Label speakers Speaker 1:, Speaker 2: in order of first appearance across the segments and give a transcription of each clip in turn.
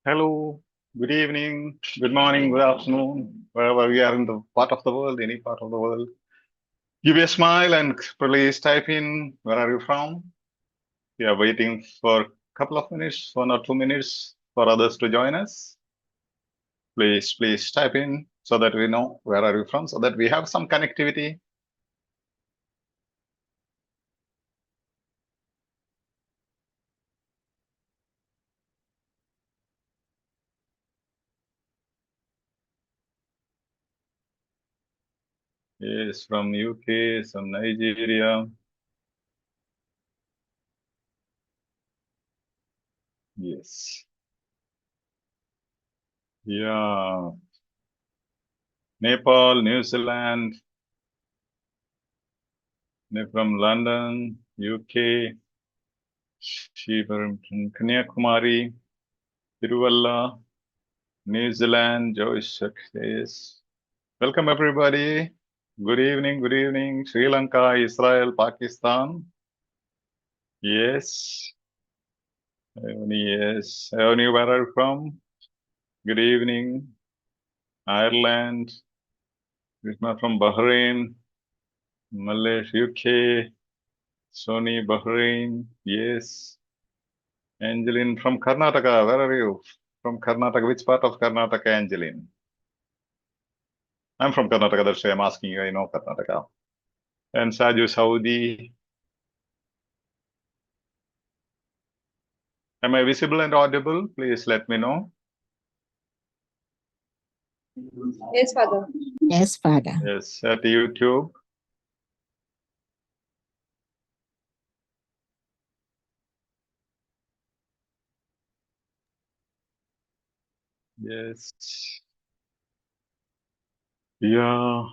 Speaker 1: Hello, good evening, good morning, good afternoon, wherever we are in the part of the world, any part of the world. Give me a smile and please type in where are you from. We are waiting for a couple of minutes, 1 or 2 minutes for others to join us. Please type in so that we know where are you from, so that we have some connectivity. Yes, from UK, from Nigeria. Yes. Yeah. Nepal, New Zealand, from London, UK. She from Kanyakumari, Tiruvalla, New Zealand, Joyce. Yes. Welcome everybody. Good evening, good evening. Sri Lanka, Israel, Pakistan. Yes. Yes. Evani, where are you from? Good evening. Ireland. Krishna from Bahrain. Malaysia, UK. Sony, Bahrain. Yes. Angeline from Karnataka. Where are you? From Karnataka. Which part of Karnataka, Angeline? I'm from Karnataka. That's why I'm asking you. I know Karnataka. And Saju Saudi. Am I visible and audible? Please let me know.
Speaker 2: Yes, Father.
Speaker 3: Yes, Father.
Speaker 1: Yes, at YouTube. Yes. Yeah.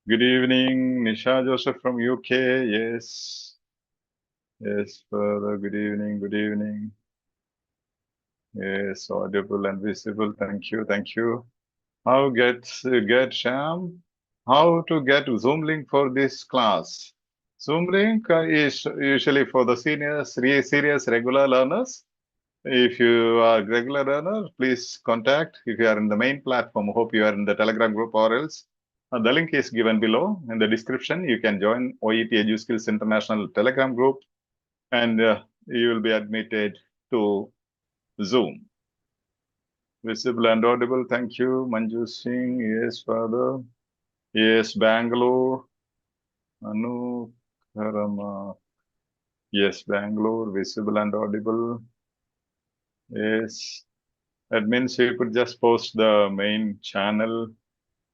Speaker 1: Good evening, Nisha Joseph from UK. Yes. Yes, further. Good evening. Good evening. Yes, audible and visible. Thank you. Thank you. How get Sham? How to get Zoom link for this class? Zoom link is usually for the seniors, serious regular learners. If you are a regular learner, please contact. If you are in the main platform, hope you are in the Telegram group or else. The link is given below in the description. You can join OET EduSkills International Telegram group and you will be admitted to Zoom. Visible and audible. Thank you. Manju Singh. Yes, Father. Yes, Bangalore. Anu Karama. Yes, Bangalore. Visible and audible. Yes. That means you could just post the main channel,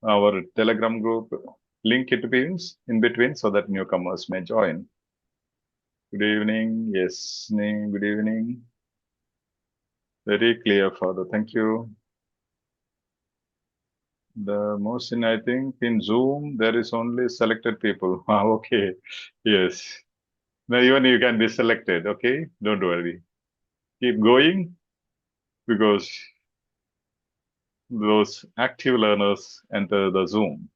Speaker 1: our Telegram group, link it in between so that newcomers may join. Good evening. Yes, good evening. Very clear, Father. Thank you. The most in, I think, in Zoom, there is only selected people. Okay. Yes. Now, even you can be selected. Okay. Don't worry. Keep going because those active learners enter the Zoom.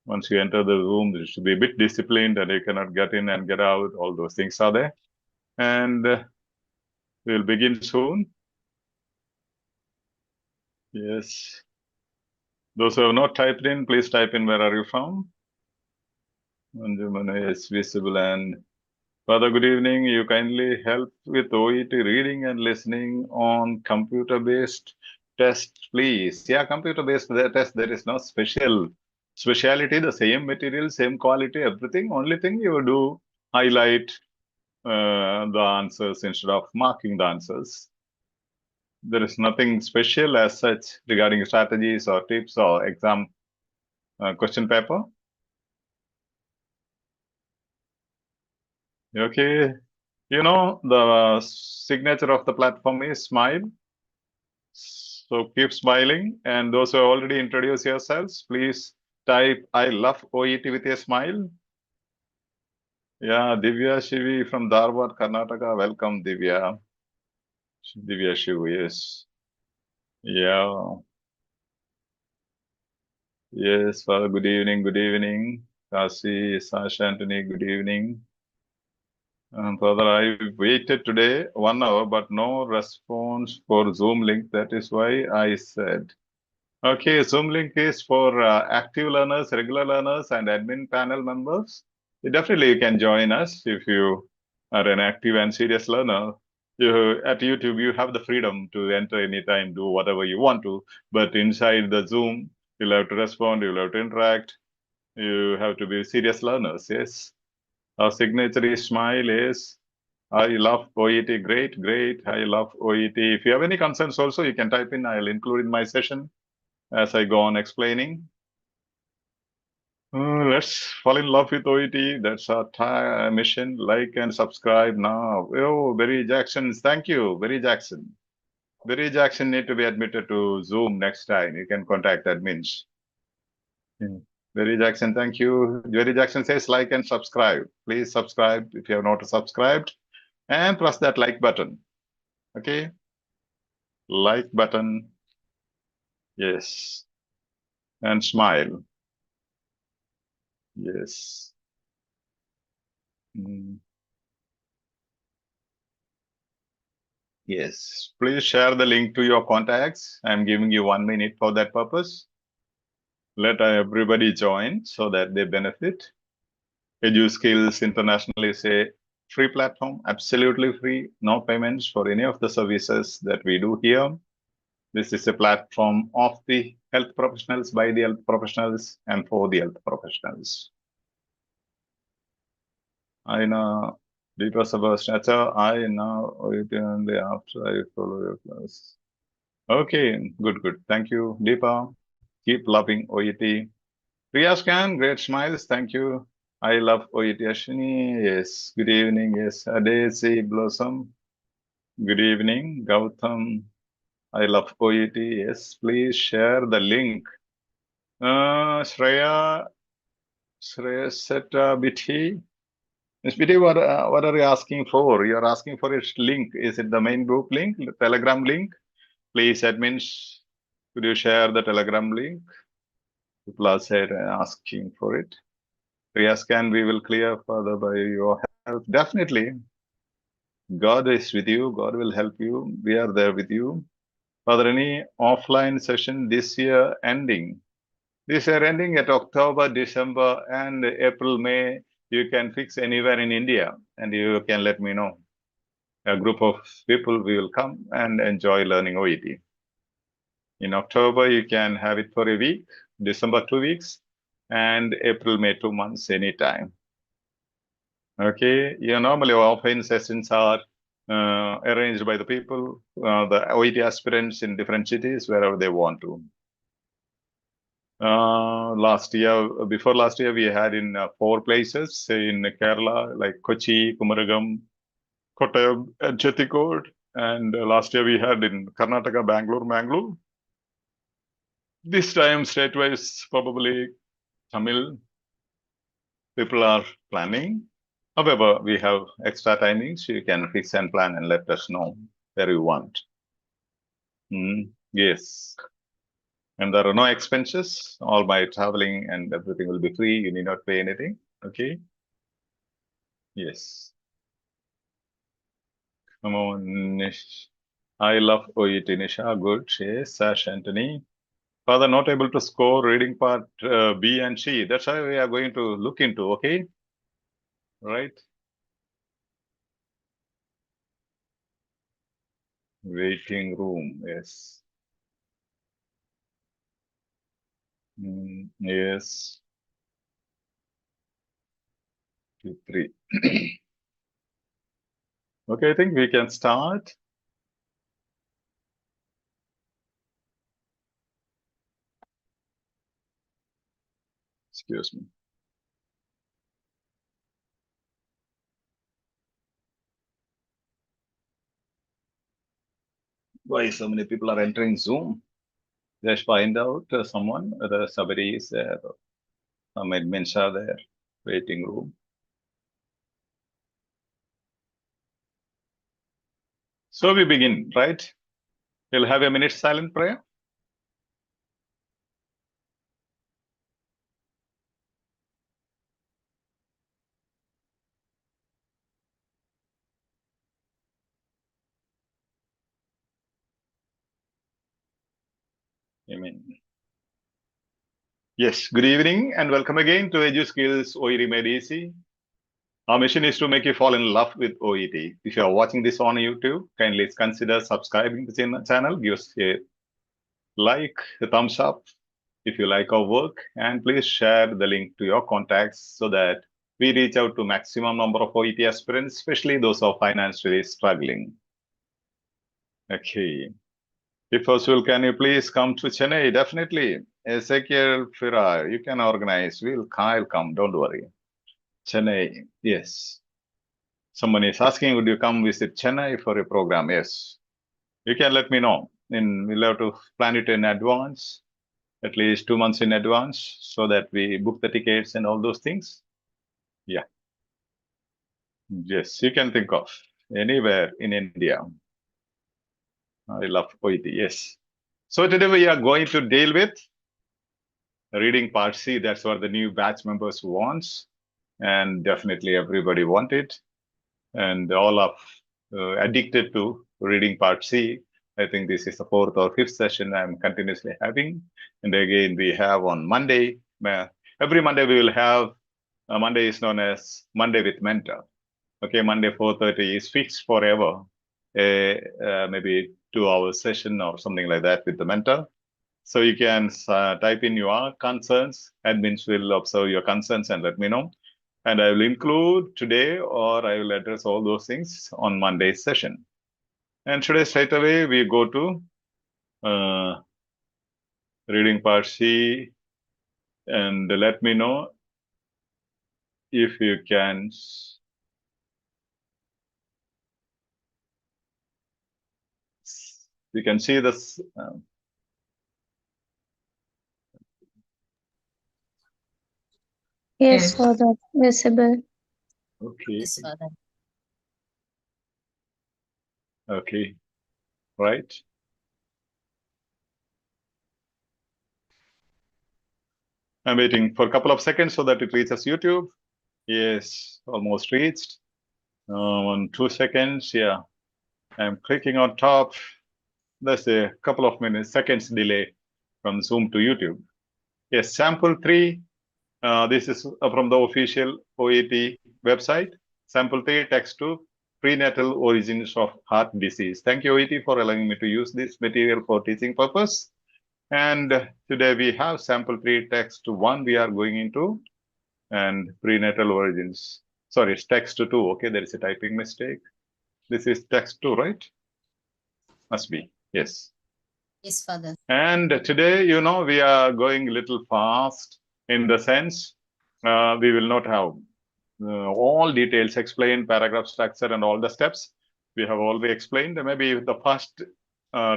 Speaker 1: Once you enter the room, you should be a bit disciplined and you cannot get in and get out. All those things are there. And we'll begin soon. Yes. Those who have not typed in, please type in where are you from. Manjumana is visible. And Father, good evening. You kindly help with OET reading and listening on computer-based test, please. Yeah, computer-based test. There is no speciality, the same material, same quality, everything. Only thing you do highlight the answers instead of marking the answers. There is nothing special as such regarding strategies or tips or exam question paper. Okay. You know, the signature of the platform is smile. So keep smiling. And those who have already introduced yourselves, please type I love OET with a smile. Yeah, Divya Shivi from Dharwad, Karnataka. Welcome, Divya. Divya Shivu, yes. Yeah. Yes, Father, good evening, good evening. Kasi, Sasha, Anthony, good evening. Brother, I waited today 1 hour, but no response for Zoom link. That is why I said. Okay, Zoom link is for active learners, regular learners, and admin panel members. Definitely, you can join us if you are an active and serious learner. At YouTube, you have the freedom to enter anytime, do whatever you want to. But inside the Zoom, you'll have to respond, you'll have to interact. You have to be serious learners. Yes. Our signature is smile is I love OET. Great, great. I love OET. If you have any concerns also, you can type in. I'll include in my session as I go on explaining. Let's fall in love with OET. That's our mission. Like and subscribe now. Oh, Berry Jackson. Thank you, Berry Jackson. Berry Jackson need to be admitted to Zoom next time. You can contact admins. Berry Jackson, thank you. Berry Jackson says like and subscribe. Please subscribe if you have not subscribed and press that like button. Okay. Like button. Yes. And smile. Yes. Mm. Yes. Please share the link to your contacts. I'm giving you 1 minute for that purpose. Let everybody join so that they benefit. EduSkills International is a free platform, absolutely free, no payments for any of the services that we do here. This is a platform of the health professionals, by the health professionals, and for the health professionals. I know Deepa Sabasnacha, I know only after I follow your class. Okay, good. Thank you, Deepa. Keep loving OET. Priyas Khan, great smiles. Thank you. I love OET Ashwini. Yes. Good evening. Yes. Adesi Blossom. Good evening. Gautam. I love OET. Yes. Please share the link. Shreya Seta Bithi. Ms. Bithi, what are you asking for? You're asking for its link. Is it the main group link, the Telegram link? Please, admins, could you share the Telegram link? People are asking for it. Priyascan, we will clear further by your help. Definitely. God is with you. God will help you. We are there with you. Father, any offline session this year ending? This year ending at October, December, and April, May, you can fix anywhere in India and you can let me know. A group of people, we will come and enjoy learning OET. In October, you can have it for a week, December 2 weeks, and April, May 2 months, anytime. Okay, normally offline sessions are arranged by the people, the OET aspirants in different cities, wherever they want to. Before last year, we had in 4 places in Kerala, like Kochi, Kumaragam, Kottayam, and Chettikode. And last year we had in Karnataka, Mangalore. This time, state-wise, probably Tamil people are planning. However, we have extra timings. You can fix and plan and let us know where you want. Yes. And there are no expenses. All my traveling and everything will be free. You need not pay anything. Okay. Yes. Come on, Nish. I love OET, Nisha. Good. Yes. Sash Anthony. Father, not able to score reading part B and C. That's why we are going to look into. Okay. Right. Waiting room. Yes. Yes. 2, 3. Okay, I think we can start. Excuse me. Why so many people are entering Zoom? Just find out someone, whether somebody is there, some admins are there, waiting room. So we begin, right? We'll have a minute silent prayer. Yes, good evening and welcome again to EduSkills OET Made Easy. Our mission is to make you fall in love with OET. If you are watching this on YouTube, kindly consider subscribing to the channel. Give us a like, a thumbs up if you like our work, and please share the link to your contacts so that we reach out to maximum number of OET aspirants, especially those who are financially struggling. Okay. If possible, can you please come to Chennai? Definitely. Ezekiel Fira, you can organize. I'll come, don't worry. Chennai, yes. Someone is asking, would you come visit Chennai for a program? Yes. You can let me know. We'll have to plan it in advance, at least 2 months in advance, so that we book the tickets and all those things. Yeah. Yes, you can think of anywhere in India. I love OET, yes. So today we are going to deal with reading part C. That's what the new batch members wants, and definitely everybody want it, and all are addicted to reading part C. I think this is the 4th or 5th session I'm continuously having, and again we have on Monday. Every Monday we will have. Monday is known as Monday with Mentor. Okay, Monday 4:30 is fixed forever. Maybe 2-hour session or something like that with the mentor. So you can type in your concerns. Admins will observe your concerns and let me know. And I will include today, or I will address all those things on Monday's session. And today, straight away, we go to reading part C. And let me know if you can. You can see this.
Speaker 3: Yes, Father. Visible.
Speaker 1: Okay.
Speaker 3: Yes, Father.
Speaker 1: Okay. Right. I'm waiting for a couple of seconds so that it reaches YouTube. Yes, almost reached. 2 seconds. Yeah. I'm clicking on top. That's a couple of seconds delay from Zoom to YouTube. Yes, sample 3. This is from the official OET website. Sample 3, text 2, prenatal origins of heart disease. Thank you, OET, for allowing me to use this material for teaching purpose. And today we have sample 3, text 1 we are going into, and prenatal origins. Sorry, it's text 2. Okay, there is a typing mistake. This is text 2, right? Must be. Yes.
Speaker 3: Yes, Father.
Speaker 1: And today, we are going a little fast in the sense we will not have all details explained, paragraph structure and all the steps. We have already explained. Maybe the first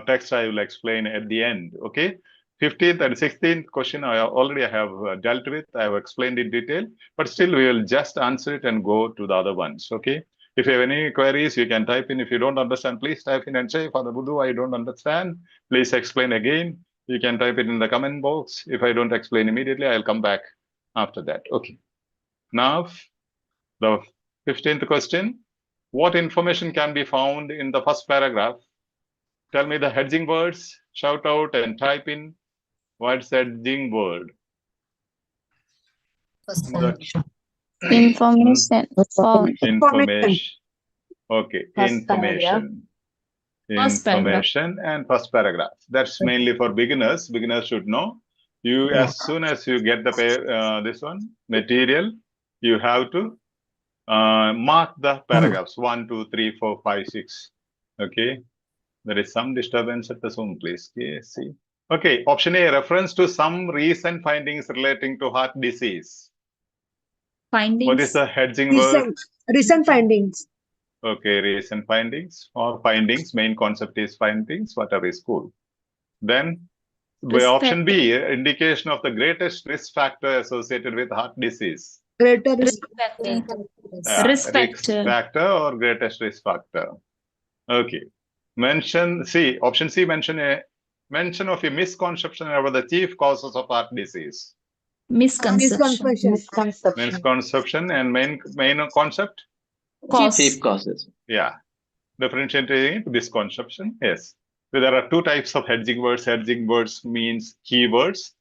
Speaker 1: text I will explain at the end. Okay. 15th and 16th question I already have dealt with. I have explained in detail, but still we will just answer it and go to the other ones. Okay. If you have any queries, you can type in. If you don't understand, please type in and say, Father Buddhu, I don't understand. Please explain again. You can type it in the comment box. If I don't explain immediately, I'll come back after that. Okay. Now, the 15th question. What information can be found in the first paragraph? Tell me the heading words, shout out and type in what's the heading word.
Speaker 3: Information.
Speaker 1: Information. Okay,
Speaker 3: First
Speaker 1: information.
Speaker 3: First paragraph.
Speaker 1: Information and first paragraph. That's mainly for beginners. Beginners should know. You, as soon as you get the this one material, you have to mark the paragraphs 1, 2, 3, 4, 5, 6. Okay. There is some disturbance at the Zoom, please. Yes, see. Okay. Option A, reference to some recent findings relating to heart disease.
Speaker 3: Findings.
Speaker 1: What is the heading word?
Speaker 2: Recent findings.
Speaker 1: Okay, recent findings or findings. Main concept is findings, whatever is cool. Then by option B, indication of the greatest risk factor associated with heart disease.
Speaker 2: Greater risk.
Speaker 3: Risk
Speaker 1: Risk
Speaker 3: factor.
Speaker 1: factor or greatest risk factor. Okay. Mention C. Option C, mention of a misconception about the chief causes of heart disease.
Speaker 3: Misconception.
Speaker 1: Misconception and main concept.
Speaker 3: Cause.
Speaker 4: Chief causes.
Speaker 1: Yeah. Differentiating misconception. Yes. there are two types of hedging words. Hedging words means keywords,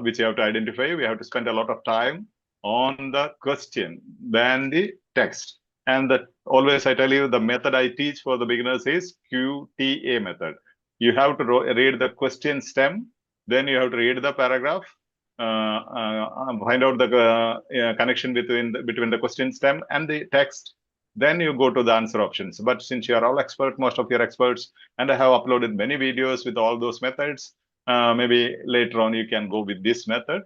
Speaker 1: which you have to identify. We have to spend a lot of time on the question than the text. And always I tell you, the method I teach for the beginners is QTA method. You have to read the question stem, then you have to read the paragraph, find out the connection between the question stem and the text. Then you go to the answer options. But since you are all expert, most of your experts, and I have uploaded many videos with all those methods, maybe later on you can go with this method.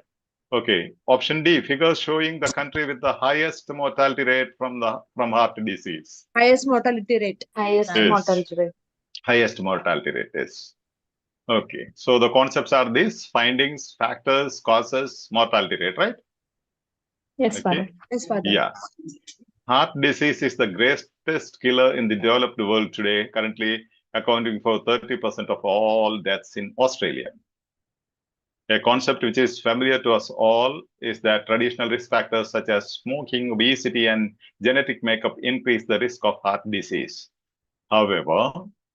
Speaker 1: Okay, option D, figures showing the country with the highest mortality rate from heart disease.
Speaker 2: Highest mortality rate.
Speaker 4: Highest
Speaker 1: Yes.
Speaker 4: mortality rate.
Speaker 1: Highest mortality rate is. Okay, so the concepts are these: findings, factors, causes, mortality rate, right?
Speaker 3: Yes, Father.
Speaker 1: Okay.
Speaker 2: Yes, Father.
Speaker 1: Yeah. Heart disease is the greatest killer in the developed world today, currently accounting for 30% of all deaths in Australia. A concept which is familiar to us all is that traditional risk factors such as smoking, obesity, and genetic makeup increase the risk of heart disease. However,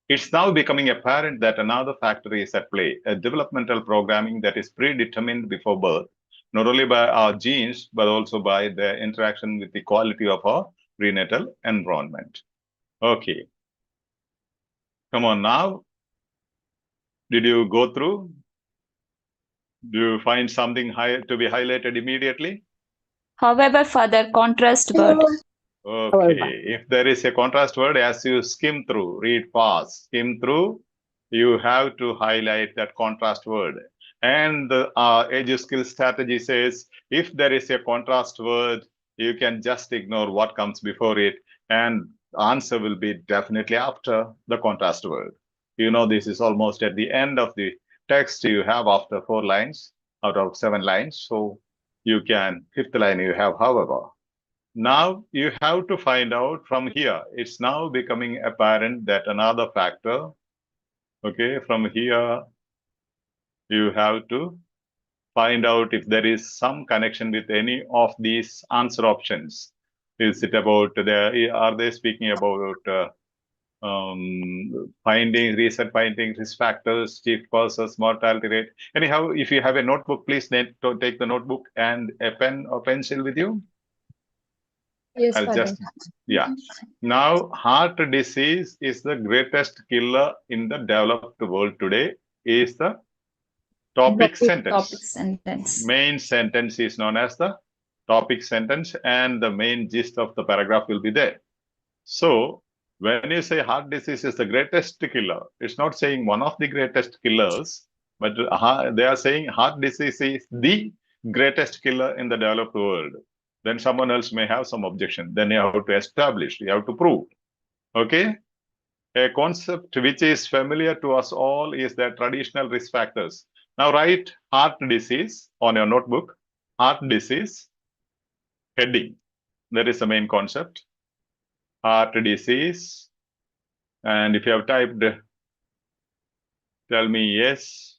Speaker 1: it's now becoming apparent that another factor is at play, a developmental programming that is predetermined before birth, not only by our genes, but also by their interaction with the quality of our prenatal environment. Okay. Come on now. Did you go through? Do you find something to be highlighted immediately?
Speaker 3: However, Father, contrast word.
Speaker 1: Okay. If there is a contrast word, as you skim through, read fast, skim through, you have to highlight that contrast word. And the EduSkills strategy says, if there is a contrast word, you can just ignore what comes before it, and the answer will be definitely after the contrast word. You know, this is almost at the end of the text you have after 4 lines out of 7 lines. So you can, 5th line you have, however. Now you have to find out from here. It's now becoming apparent that another factor, okay, from here, you have to find out if there is some connection with any of these answer options. Is it about are they speaking about recent findings, risk factors, chief causes, mortality rate? Anyhow, if you have a notebook, please take the notebook and a pen or pencil with you.
Speaker 2: Yes,
Speaker 1: I'll
Speaker 2: Father.
Speaker 1: just, yeah. Now, heart disease is the greatest killer in the developed world today, is the topic sentence.
Speaker 3: Topic sentence.
Speaker 1: Main sentence is known as the topic sentence, and the main gist of the paragraph will be there. So, when you say heart disease is the greatest killer, it's not saying one of the greatest killers, but they are saying heart disease is the greatest killer in the developed world. Then someone else may have some objection. Then you have to establish, you have to prove. Okay? A concept which is familiar to us all is that traditional risk factors. Now write heart disease on your notebook. Heart disease, heading. That is the main concept. Heart disease. And if you have typed, tell me yes.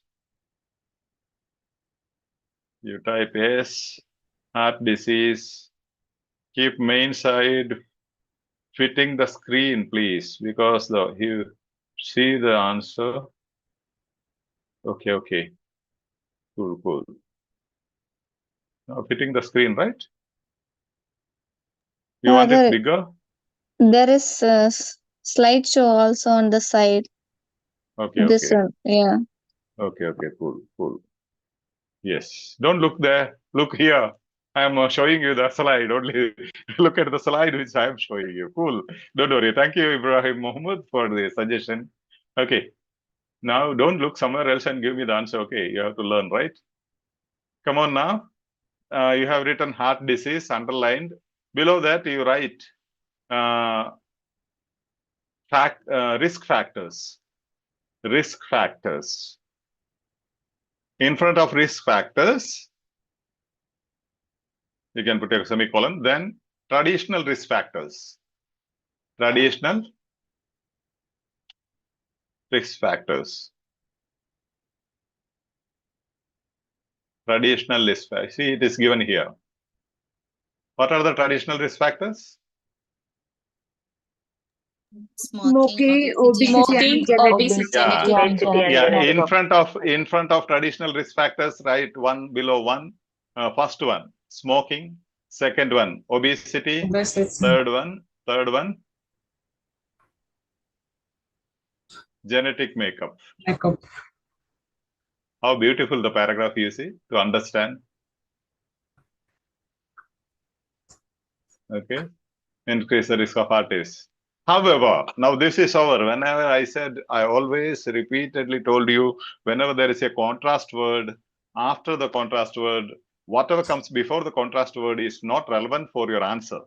Speaker 1: You type yes. Heart disease. Keep main side fitting the screen, please, because you see the answer. Okay. Cool. Now fitting the screen, right? You want it bigger?
Speaker 4: There is a slideshow also on the side.
Speaker 1: Okay.
Speaker 4: This one, yeah.
Speaker 1: Okay, cool. Yes. Don't look there. Look here. I am showing you the slide. Only look at the slide which I am showing you. Cool. Don't worry. Thank you, Ibrahim Mohammed, for the suggestion. Okay. Now don't look somewhere else and give me the answer. Okay. You have to learn, right? Come on now. You have written heart disease underlined. Below that, you write risk factors. Risk factors. In front of risk factors, you can put a semicolon, then traditional risk factors. Traditional risk factors. Traditional risk factors. See, it is given here. What are the traditional risk factors?
Speaker 2: Smoking, obesity,
Speaker 3: Smoking,
Speaker 2: and genetic.
Speaker 3: obesity,
Speaker 1: Yeah,
Speaker 3: and genetic.
Speaker 1: in front of traditional risk factors, write one below one. First one, smoking. Second one, obesity. Third one, genetic makeup. How beautiful the paragraph you see to understand. Okay, increase the risk of heart disease. However, now this is over. Whenever I said, I always repeatedly told you, whenever there is a contrast word, after the contrast word, whatever comes before the contrast word is not relevant for your answer.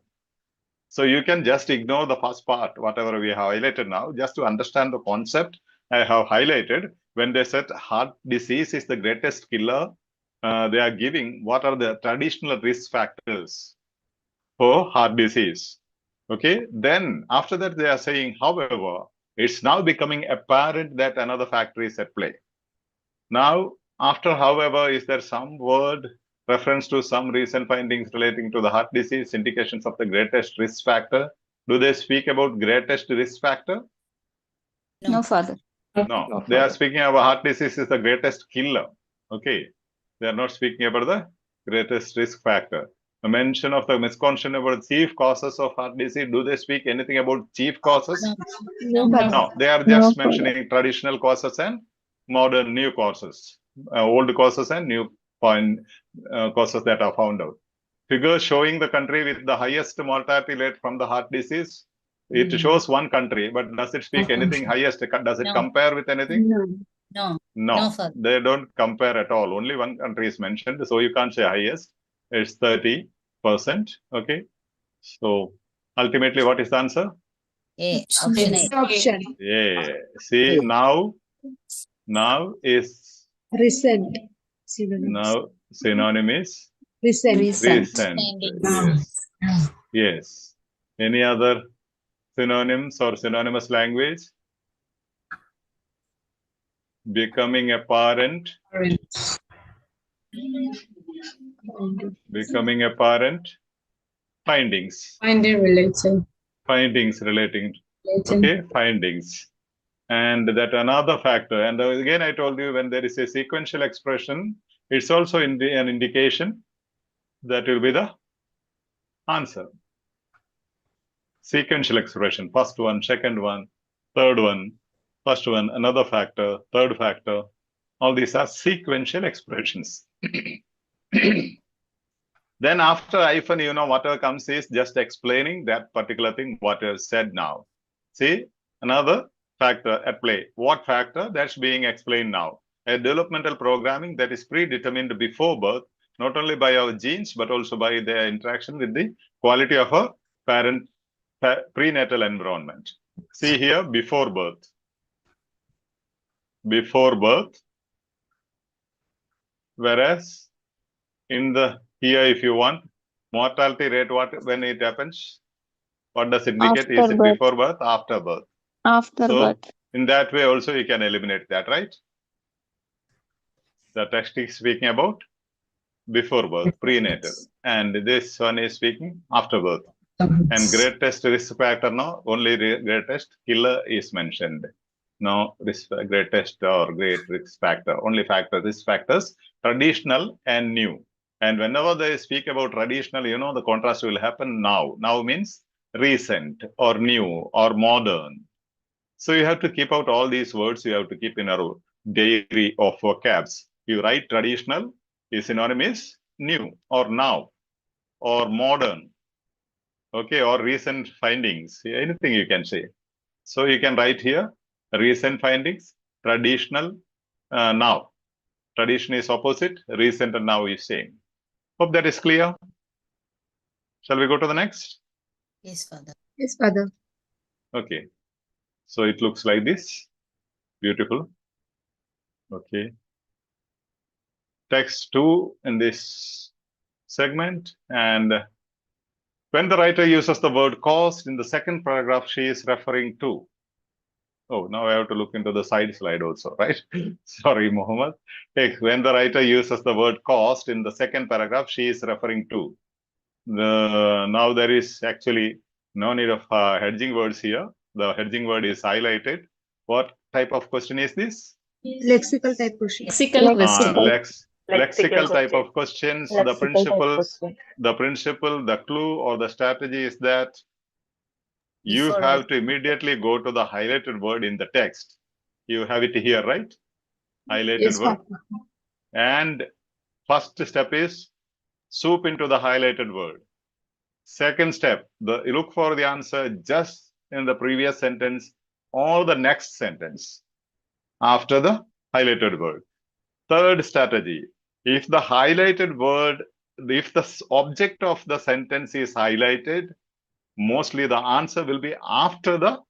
Speaker 1: So you can just ignore the first part, whatever we have highlighted now, just to understand the concept I have highlighted. When they said heart disease is the greatest killer, they are giving what are the traditional risk factors for heart disease. Okay, then after that they are saying, however, it's now becoming apparent that another factor is at play. Now, after however, is there some word reference to some recent findings relating to the heart disease, indications of the greatest risk factor? Do they speak about greatest risk factor?
Speaker 3: No, Father.
Speaker 1: No, they are speaking about heart disease is the greatest killer. Okay, they are not speaking about the greatest risk factor. A mention of the misconception about chief causes of heart disease. Do they speak anything about chief causes?
Speaker 2: No, Father.
Speaker 1: No, they are
Speaker 4: No,
Speaker 1: just
Speaker 4: Father.
Speaker 1: mentioning traditional causes and modern new causes, old causes and new causes that are found out. Figures showing the country with the highest mortality rate from the heart disease. It shows one country, but does it speak anything highest? Does it compare with anything?
Speaker 2: No.
Speaker 1: No, they don't compare at all. Only one country is mentioned, so you can't say highest. It's 30%. Okay, so ultimately, what is the answer?
Speaker 2: Option A. Option.
Speaker 1: Yeah. See now is
Speaker 2: Recent. Synonyms.
Speaker 1: now synonym is
Speaker 2: Recent.
Speaker 1: recent. Yes. Yes. Any other synonyms or synonymous language? Becoming apparent. Becoming apparent. Findings. Findings relating. Okay, findings. And that another factor. And again, I told you when there is a sequential expression, it's also an indication that will be the answer. Sequential expression, first one, second one, third one, first one, another factor, third factor. All these are sequential expressions. Then after hyphen, whatever comes is just explaining that particular thing, what is said now. See, another factor at play. What factor? That's being explained now. A developmental programming that is predetermined before birth, not only by our genes, but also by their interaction with the quality of a parent prenatal environment. See here, before birth. Before birth. Whereas in the here, if you want, mortality rate, when it happens? What does it indicate?
Speaker 4: After
Speaker 1: Is it
Speaker 4: birth.
Speaker 1: before birth, after birth?
Speaker 4: After
Speaker 1: So
Speaker 4: birth.
Speaker 1: in that way also you can eliminate that, right? The text is speaking about before birth, prenatal. And this one is speaking after birth. And greatest risk factor, no, only greatest killer is mentioned. No greatest or great risk factor, only risk factors, traditional and new. And whenever they speak about traditional, the contrast will happen now. Now means recent or new or modern. So you have to keep out all these words. You have to keep in a diary of vocabs. You write traditional, is synonymous new or now or modern. Okay, or recent findings, anything you can say. So you can write here, recent findings, traditional, now. Tradition is opposite, recent and now is same. Hope that is clear. Shall we go to the next?
Speaker 2: Yes, Father. Yes, Father.
Speaker 1: Okay, so it looks like this. Beautiful. Okay. Text 2 in this segment, and when the writer uses the word cost in the second paragraph, she is referring to. Oh, now I have to look into the side slide also, right? Sorry, Mohammed. When the writer uses the word cost in the second paragraph, she is referring to. Now there is actually no need of hedging words here. The hedging word is highlighted. What type of question is this?
Speaker 2: Lexical type question.
Speaker 3: Lexical question.
Speaker 1: Lexical type of questions. The principle, the clue or the strategy is that you
Speaker 2: Before
Speaker 1: have to immediately go to the highlighted word in the text. You have it here, right? Highlighted
Speaker 2: Yes,
Speaker 1: word.
Speaker 2: Father.
Speaker 1: And first step is soup into the highlighted word. Second step, look for the answer just in the previous sentence or the next sentence after the highlighted word. Third strategy, if the highlighted word, if the object of the sentence is highlighted, mostly the answer will be after the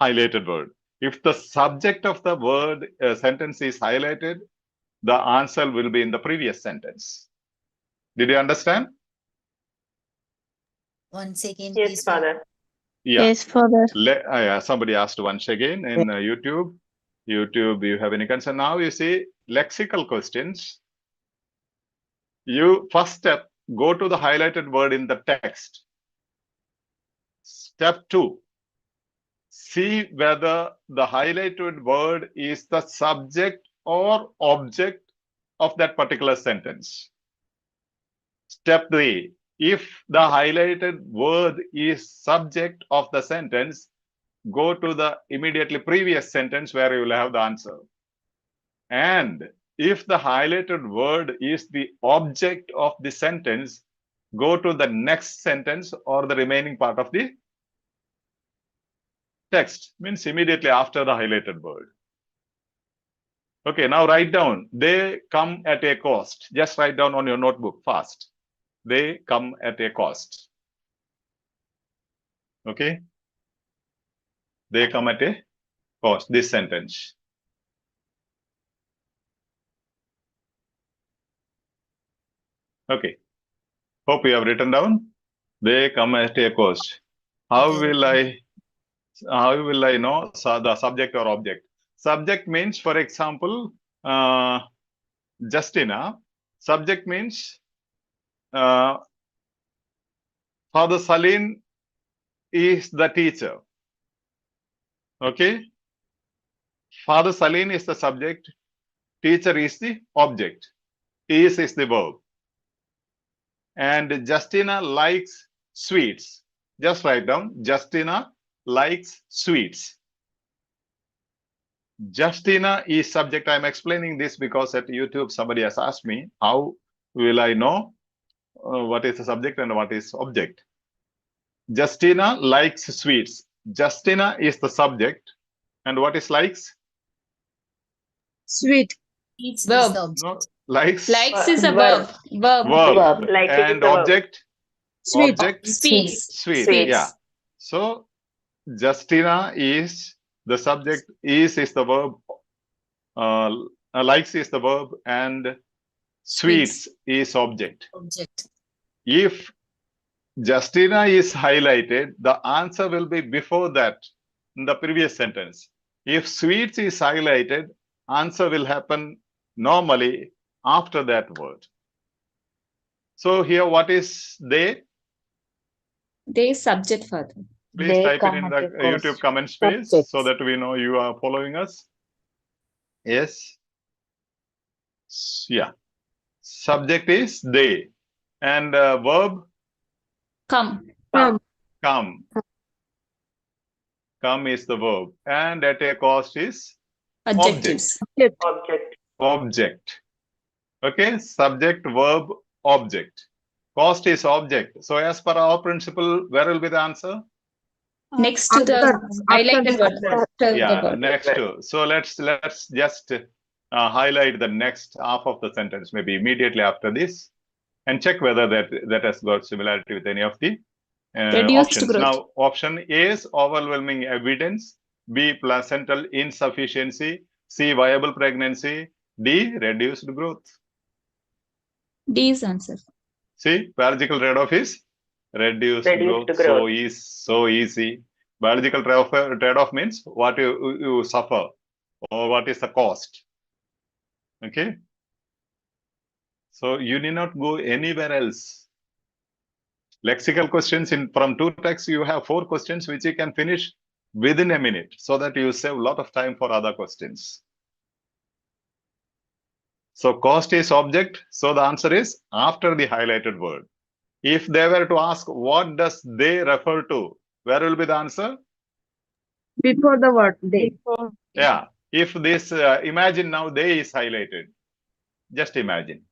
Speaker 1: highlighted word. If the subject of the word sentence is highlighted, the answer will be in the previous sentence. Did you understand?
Speaker 2: Once again,
Speaker 5: Yes,
Speaker 2: please.
Speaker 5: Father.
Speaker 1: Yeah.
Speaker 4: Yes, Father.
Speaker 1: Somebody asked once again in YouTube. YouTube, you have any concern? Now you see lexical questions. You first step, go to the highlighted word in the text. Step 2, see whether the highlighted word is the subject or object of that particular sentence. Step 3, if the highlighted word is subject of the sentence, go to the immediately previous sentence where you will have the answer. And if the highlighted word is the object of the sentence, go to the next sentence or the remaining part of the text, means immediately after the highlighted word. Okay, now write down, they come at a cost. Just write down on your notebook fast. They come at a cost. Okay? They come at a cost, this sentence. Okay. Hope you have written down. They come at a cost. How will I know the subject or object? Subject means, for example, Justina. Subject means Father Saleen is the teacher. Okay? Father Saleen is the subject. Teacher is the object. Is the verb. And Justina likes sweets. Just write down, Justina likes sweets. Justina is subject. I'm explaining this because at YouTube somebody has asked me, how will I know what is the subject and what is object? Justina likes sweets. Justina is the subject. And what is likes?
Speaker 2: Sweet.
Speaker 3: Verb.
Speaker 1: No, likes.
Speaker 3: Likes is a verb. Verb.
Speaker 1: Verb.
Speaker 5: Like it is
Speaker 1: And
Speaker 5: the verb.
Speaker 1: object?
Speaker 2: Sweet.
Speaker 1: Object?
Speaker 3: Sweets.
Speaker 1: Sweet.
Speaker 3: Sweets.
Speaker 1: Yeah. So Justina is the subject, is the verb, likes is the verb, and sweets is object. If Justina is highlighted, the answer will be before that in the previous sentence. If sweets is highlighted, answer will happen normally after that word. So here, what is they?
Speaker 3: They subject, Father.
Speaker 1: Please type it in the YouTube comment space so that we know you are following us. Yes. Yeah. Subject is they. And verb?
Speaker 3: Come.
Speaker 1: Come. Come is the verb. And at a cost is?
Speaker 3: Adjectives.
Speaker 1: Object. Okay. Subject, verb, object. Cost is object. So as per our principle, where will be the answer?
Speaker 3: Next to the highlighted word.
Speaker 1: Yeah, next to. So let's just highlight the next half of the sentence, maybe immediately after this, and check whether that has got similarity with any of the options.
Speaker 3: Growth.
Speaker 1: Now, option A is overwhelming evidence, B placental insufficiency, C viable pregnancy, D reduced growth.
Speaker 3: D is answer.
Speaker 1: See, biological trade-off is reduced growth. So easy. Biological trade-off means what you suffer or what is the cost. Okay. So you need not go anywhere else. Lexical questions from two texts, you have 4 questions which you can finish within a minute so that you save a lot of time for other questions. So cost is object. So the answer is after the highlighted word. If they were to ask what does they refer to, where will be the answer?
Speaker 2: Before the word they.
Speaker 1: Yeah. If this, imagine now they is highlighted. Just imagine.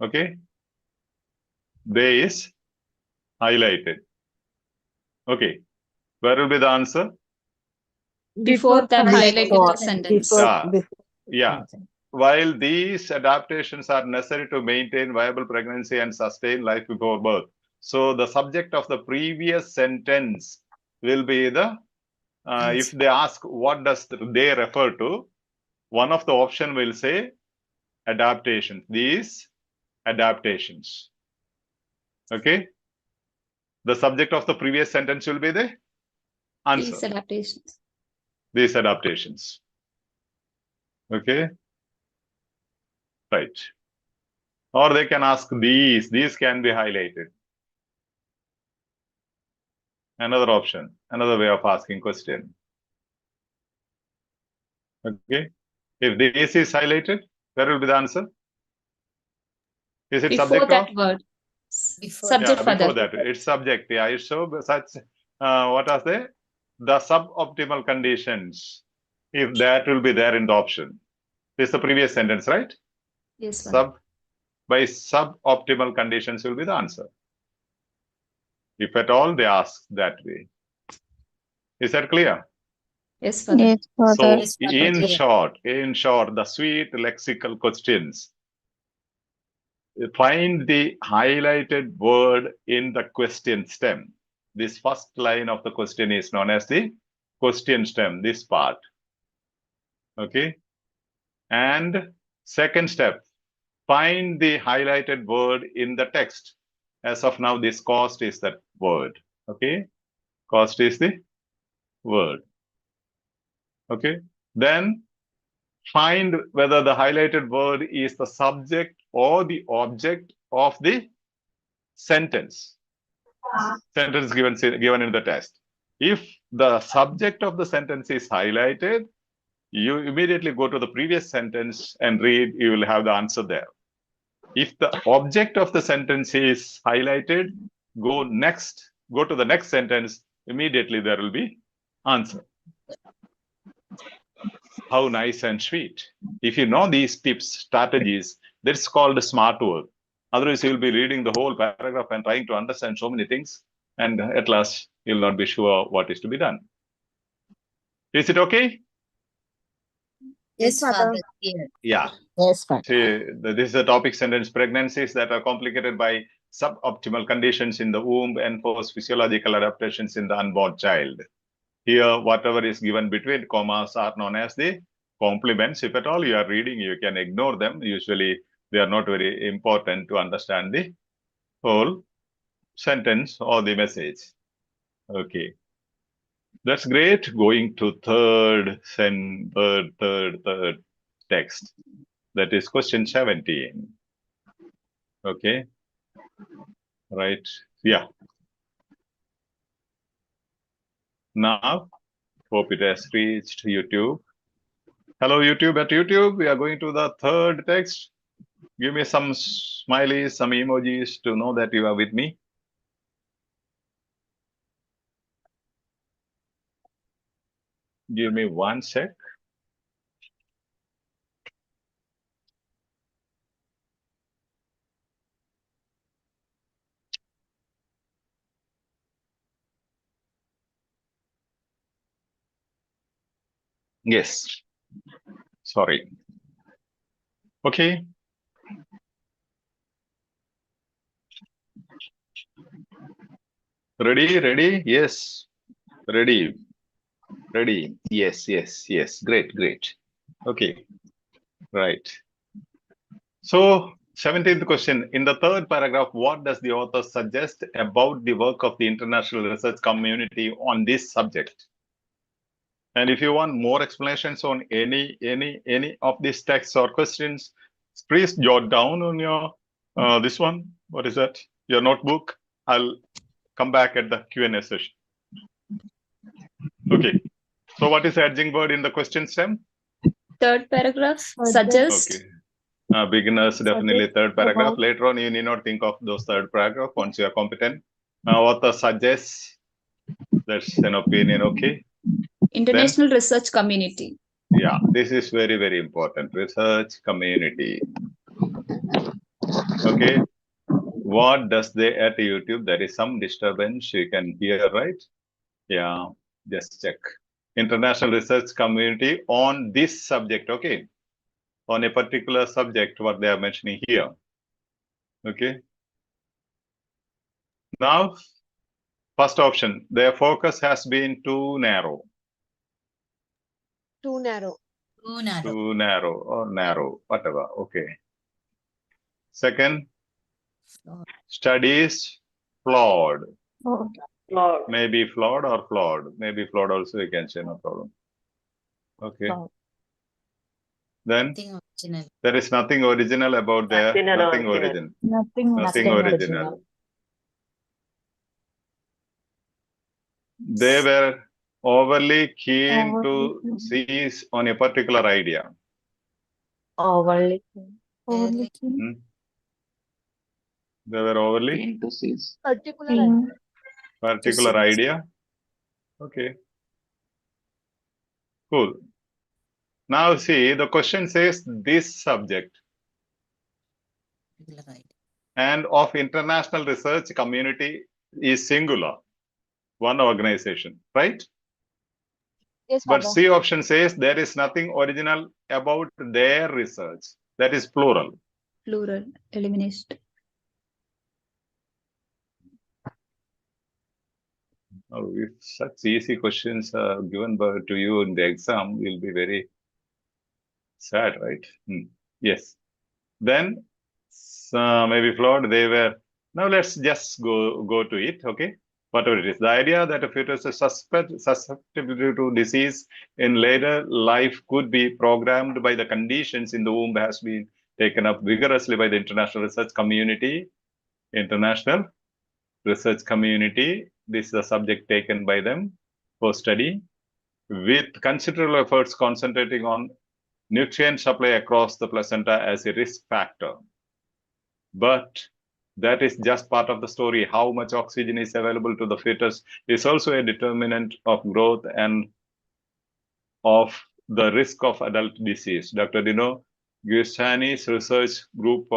Speaker 1: Okay. They is highlighted. Okay. Where will be the answer?
Speaker 3: Before that highlighted
Speaker 2: Before.
Speaker 3: sentence.
Speaker 1: Yeah. While these adaptations are necessary to maintain viable pregnancy and sustain life before birth. So the subject of the previous sentence will be the, if they ask what does they refer to, one of the option will say adaptations, these adaptations. Okay. The subject of the previous sentence will be the answer.
Speaker 3: These adaptations.
Speaker 1: These adaptations. Okay. Right. Or they can ask these can be highlighted. Another option, another way of asking question. Okay. If this is highlighted, where will be the answer? Is it
Speaker 3: Before
Speaker 1: subject
Speaker 3: that
Speaker 1: of?
Speaker 3: word. Subject
Speaker 1: Yeah,
Speaker 3: for
Speaker 1: before
Speaker 3: that.
Speaker 1: that. It's subject. Yeah, it shows such, what are they? The suboptimal conditions. If that will be there in the option. This is the previous sentence, right?
Speaker 3: Yes, Father.
Speaker 1: By suboptimal conditions will be the answer. If at all they ask that way. Is that clear?
Speaker 3: Yes, Father.
Speaker 4: Yes, Father.
Speaker 1: So in short, the sweet lexical questions. Find the highlighted word in the question stem. This first line of the question is known as the question stem, this part. Okay. And second step, find the highlighted word in the text. As of now, this cost is that word. Okay. Cost is the word. Okay. Then find whether the highlighted word is the subject or the object of the sentence. Sentence given in the test. If the subject of the sentence is highlighted, you immediately go to the previous sentence and read, you will have the answer there. If the object of the sentence is highlighted, go to the next sentence, immediately there will be answer. How nice and sweet. If you know these tips, strategies, that's called smart work. Otherwise, you'll be reading the whole paragraph and trying to understand so many things. And at last, you'll not be sure what is to be done. Is it okay?
Speaker 2: Yes, Father.
Speaker 1: Yeah.
Speaker 2: Yes, Father.
Speaker 1: See, this is a topic sentence. Pregnancies that are complicated by suboptimal conditions in the womb enforce physiological adaptations in the unborn child. Here, whatever is given between commas are known as the complements. If at all you are reading, you can ignore them. Usually, they are not very important to understand the whole sentence or the message. Okay. That's great. Going to third text. That is question 17. Okay. Right. Yeah. Now, hope it has reached YouTube. Hello, YouTube. At YouTube, we are going to the third text. Give me some smileys, some emojis to know that you are with me. Give me 1 sec. Yes. Sorry. Okay. Ready? Yes. Ready. Yes. Great. Okay. Right. So, 17th question. In the third paragraph, what does the author suggest about the work of the international research community on this subject? And if you want more explanations on any of these texts or questions, please jot down on your this one. What is that? Your notebook. I'll come back at the Q&A session. Okay. So what is the edging word in the question stem?
Speaker 3: Third paragraph,
Speaker 2: Suggest.
Speaker 3: suggest.
Speaker 1: Okay. Beginners, definitely
Speaker 2: Suggest
Speaker 1: third paragraph.
Speaker 2: about.
Speaker 1: Later on, you need not think of those third paragraph once you are competent. Author suggests. That's an opinion. Okay.
Speaker 3: International research community.
Speaker 1: Yeah, this is very, very important. Research community. Okay. What does they at YouTube? There is some disturbance. You can hear, right? Yeah. Just check. International research community on this subject. Okay. On a particular subject, what they are mentioning here. Okay. Now, first option, their focus has been too narrow.
Speaker 2: Too narrow.
Speaker 1: Too narrow or narrow, whatever. Okay. Second, studies flawed.
Speaker 2: Lord.
Speaker 1: Maybe flawed or flawed. Maybe flawed also we can say, no problem. Okay.
Speaker 2: Flawed.
Speaker 1: Then there is nothing original about their nothing original. Nothing original. They were overly keen to seize on a particular idea.
Speaker 2: Overly.
Speaker 1: Hmm? They were overly particular idea. Okay. Cool. Now see, the question says this subject and of international research community is singular, one organization, right?
Speaker 2: Yes,
Speaker 1: But
Speaker 2: Father.
Speaker 1: C option says there is nothing original about their research. That is plural.
Speaker 3: Plural. Eliminate.
Speaker 1: Oh, if such easy questions are given to you in the exam, you'll be very sad, right? Yes. Then maybe flawed. They were. Now let's just go to it. Okay. Whatever it is, the idea that a fetus is susceptible to disease in later life could be programmed by the conditions in the womb has been taken up vigorously by the international research community. International research community. This is a subject taken by them for study with considerable efforts concentrating on nutrient supply across the placenta as a risk factor. But that is just part of the story. How much oxygen is available to the fetus is also a determinant of growth and of the risk of adult disease. Dr. Dino Giussani's research group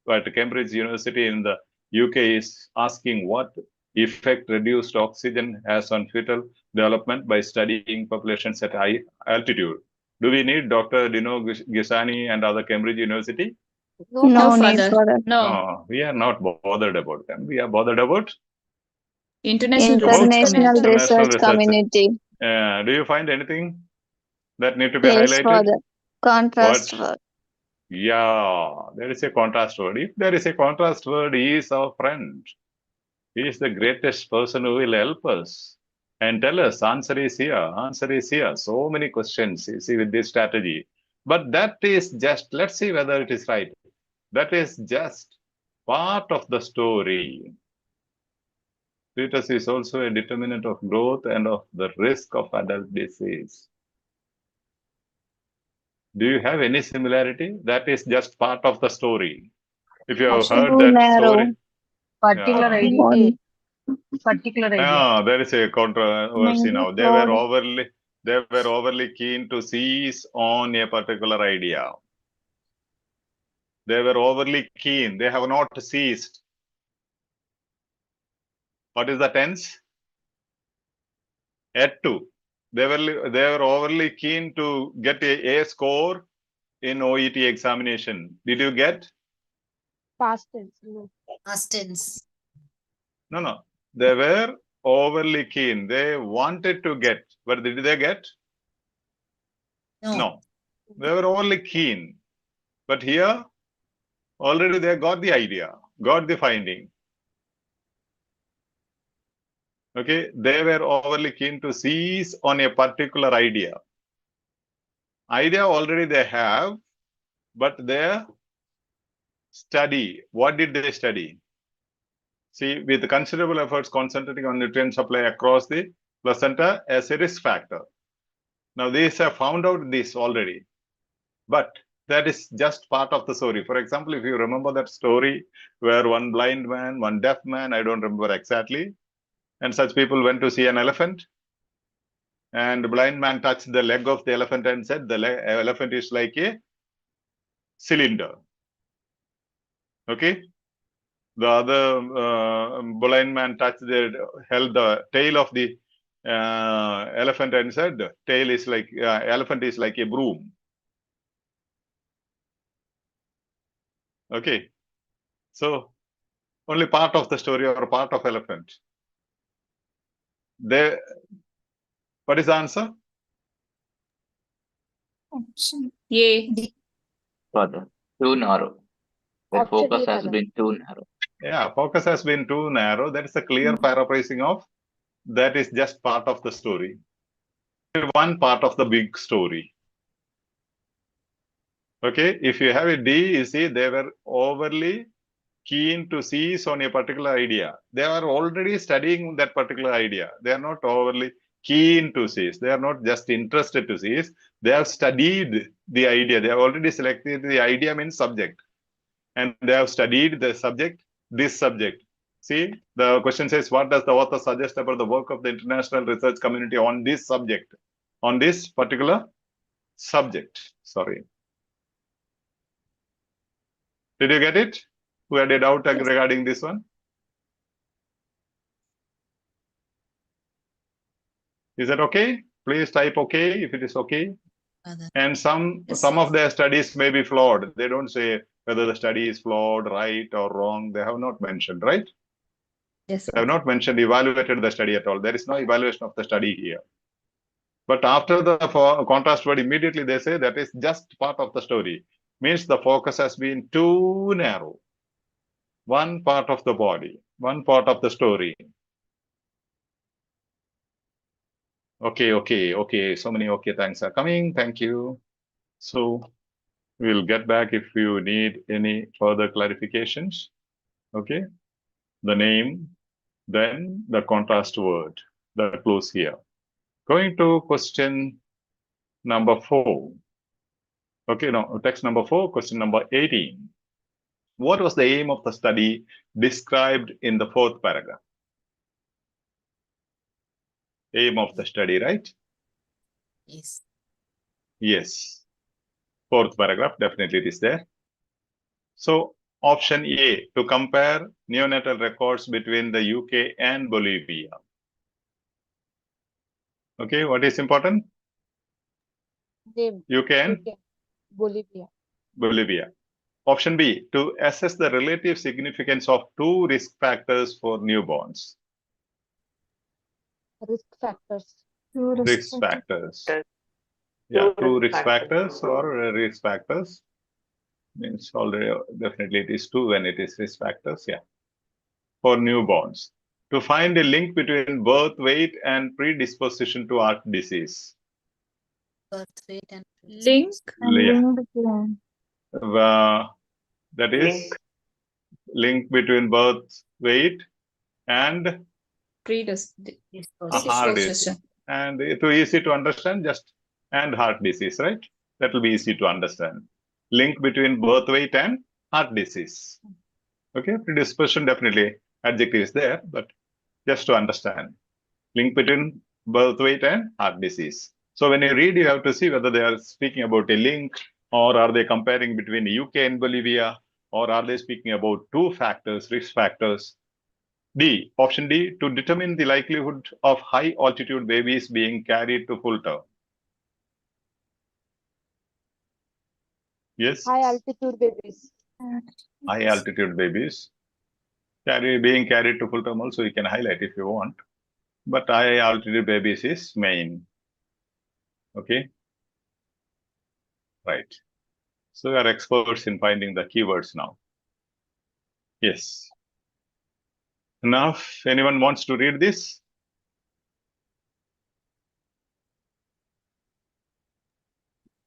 Speaker 1: at Cambridge University in the UK is asking what effect reduced oxygen has on fetal development by studying populations at high altitude. Do we need Dr. Dino Giussani and other Cambridge University?
Speaker 4: No need
Speaker 3: Father.
Speaker 4: for that.
Speaker 3: No.
Speaker 1: We are not bothered about them. We are bothered about
Speaker 3: International
Speaker 4: International
Speaker 3: research
Speaker 4: research community.
Speaker 1: do you find anything that need to be
Speaker 4: Yes,
Speaker 1: highlighted?
Speaker 4: Father. Contrast
Speaker 1: What?
Speaker 4: word.
Speaker 1: Yeah, there is a contrast word. If there is a contrast word, he is our friend. He is the greatest person who will help us and tell us answer is here, answer is here. So many questions you see with this strategy. But that is just, let's see whether it is right. That is just part of the story. Fetus is also a determinant of growth and of the risk of adult disease. Do you have any similarity? That is just part of the story. If you have heard
Speaker 4: Too
Speaker 1: that
Speaker 4: narrow.
Speaker 1: story.
Speaker 2: Particular
Speaker 1: Yeah.
Speaker 2: idea. Particular idea.
Speaker 1: Yeah, there is a controversy now. They
Speaker 4: flawed.
Speaker 1: were overly keen to seize on a particular idea. They were overly keen. They have not seized. What is the tense? Yet to. They were overly keen to get a score in OET examination. Did you get?
Speaker 2: Past tense. No.
Speaker 5: Past tense.
Speaker 1: No. They were overly keen. They wanted to get. But did they get? No. They were overly keen. But here, already they got the idea, got the finding. Okay. They were overly keen to seize on a particular idea. Idea already they have, but their study, what did they study? See, with considerable efforts concentrating on nutrient supply across the placenta as a risk factor. Now, these have found out this already, but that is just part of the story. For example, if you remember that story where one blind man, one deaf man, I don't remember exactly, and such people went to see an elephant, and the blind man touched the leg of the elephant and said, the elephant is like a cylinder. Okay. The other blind man held the tail of the elephant and said, tail is like, elephant is like a broom. Okay. So only part of the story or part of elephant. What is the answer?
Speaker 3: Yeah.
Speaker 5: Father, too narrow. The
Speaker 2: Option
Speaker 5: focus
Speaker 2: A,
Speaker 5: has
Speaker 2: Father.
Speaker 5: been too narrow.
Speaker 1: Yeah, focus has been too narrow. That is a clear paraphrasing of that is just part of the story. One part of the big story. Okay, if you have a D, you see, they were overly keen to seize on a particular idea. They are already studying that particular idea. They are not overly keen to seize. They are not just interested to seize. They have studied the idea. They have already selected the idea means subject. And they have studied the subject, this subject. See, the question says, what does the author suggest about the work of the international research community on this subject? On this particular subject. Sorry. Did you get it? Who had a doubt regarding this one? Is that okay? Please type okay if it is okay. And some of their studies may be flawed. They don't say whether the study is flawed, right or wrong. They have not mentioned, right?
Speaker 3: Yes.
Speaker 1: They have not mentioned, evaluated the study at all. There is no evaluation of the study here. But after the contrast word, immediately they say that is just part of the story. Means the focus has been too narrow. One part of the body, one part of the story. Okay. So many okay thanks are coming. Thank you. So we'll get back if you need any further clarifications. Okay. The name, then the contrast word, the close here. Going to question number 4. Okay, no, text number 4, question number 18. What was the aim of the study described in the 4th paragraph? Aim of the study, right?
Speaker 6: Yes.
Speaker 1: Yes. 4th paragraph, definitely it is there. So option A, to compare neonatal records between the UK and Bolivia. Okay, what is important?
Speaker 2: Name.
Speaker 1: UK and
Speaker 2: UK. Bolivia.
Speaker 1: Bolivia. Option B, to assess the relative significance of 2 risk factors for newborns.
Speaker 2: Risk factors.
Speaker 1: Risk factors. Yeah, 2 risk factors or risk factors. Means already, definitely it is 2 when it is risk factors, yeah. For newborns. To find a link between birth weight and predisposition to heart disease.
Speaker 6: Birth weight and
Speaker 3: Link.
Speaker 1: Yeah. That is link between birth weight and heart disease. And it is easy to understand, just and heart disease, right? That will be easy to understand. Link between birth weight and heart disease. Okay, predisposition definitely adjective is there, but just to understand. Link between birth weight and heart disease. So when you read, you have to see whether they are speaking about a link, or are they comparing between UK and Bolivia, or are they speaking about 2 factors, risk factors. D, option D, to determine the likelihood of high altitude babies being carried to full term. Yes.
Speaker 2: High altitude babies.
Speaker 1: High altitude babies being carried to full term also you can highlight if you want, but high altitude babies is main. Okay, right. So we are experts in finding the keywords now. Yes. Now, if anyone wants to read this?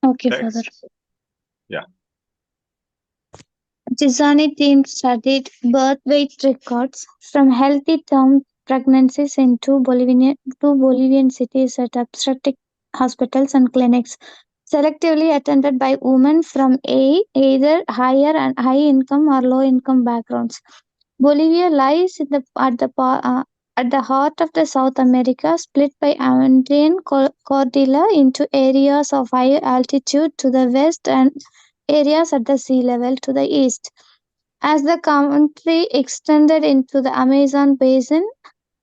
Speaker 4: Okay,
Speaker 1: Text.
Speaker 4: Father.
Speaker 1: Yeah.
Speaker 4: Gisani team studied birth weight records from healthy term pregnancies in two Bolivian cities at obstetric hospitals and clinics, selectively attended by women from either high income or low income backgrounds. Bolivia lies at the heart of the South America, split by Andean Cordillera into areas of high altitude to the west and areas at the sea level to the east. As the country extended into the Amazon basin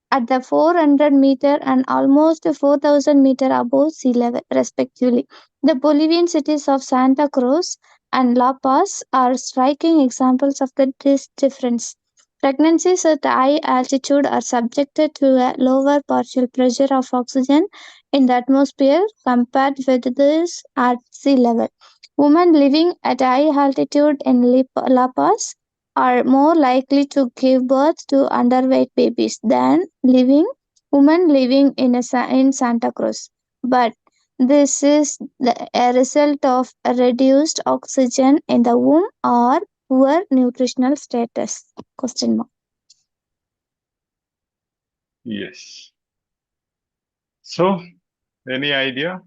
Speaker 4: at the 400-meter and almost 4,000-meter above sea level, respectively. The Bolivian cities of Santa Cruz and La Paz are striking examples of this difference. Pregnancies at high altitude are subjected to a lower partial pressure of oxygen in the atmosphere compared with those at sea level. Women living at high altitude in La Paz are more likely to give birth to underweight babies than women living in Santa Cruz. But this is a result of a reduced oxygen in the womb or poor nutritional status? Question mark.
Speaker 1: Yes. So, any idea?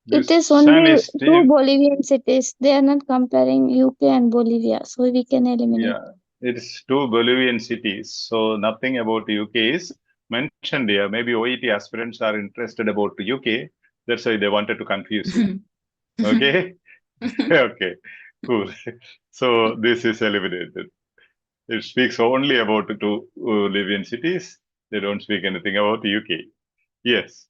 Speaker 4: It
Speaker 1: This
Speaker 4: is only
Speaker 1: Chinese
Speaker 4: two
Speaker 1: team,
Speaker 4: Bolivian cities. They are not comparing UK and Bolivia, so we can eliminate.
Speaker 1: yeah, it's two Bolivian cities. So nothing about UK is mentioned here. Maybe OET aspirants are interested about UK. That's why they wanted to confuse you. Okay? Okay, cool. So this is eliminated. It speaks only about the two Bolivian cities. They don't speak anything about UK. Yes.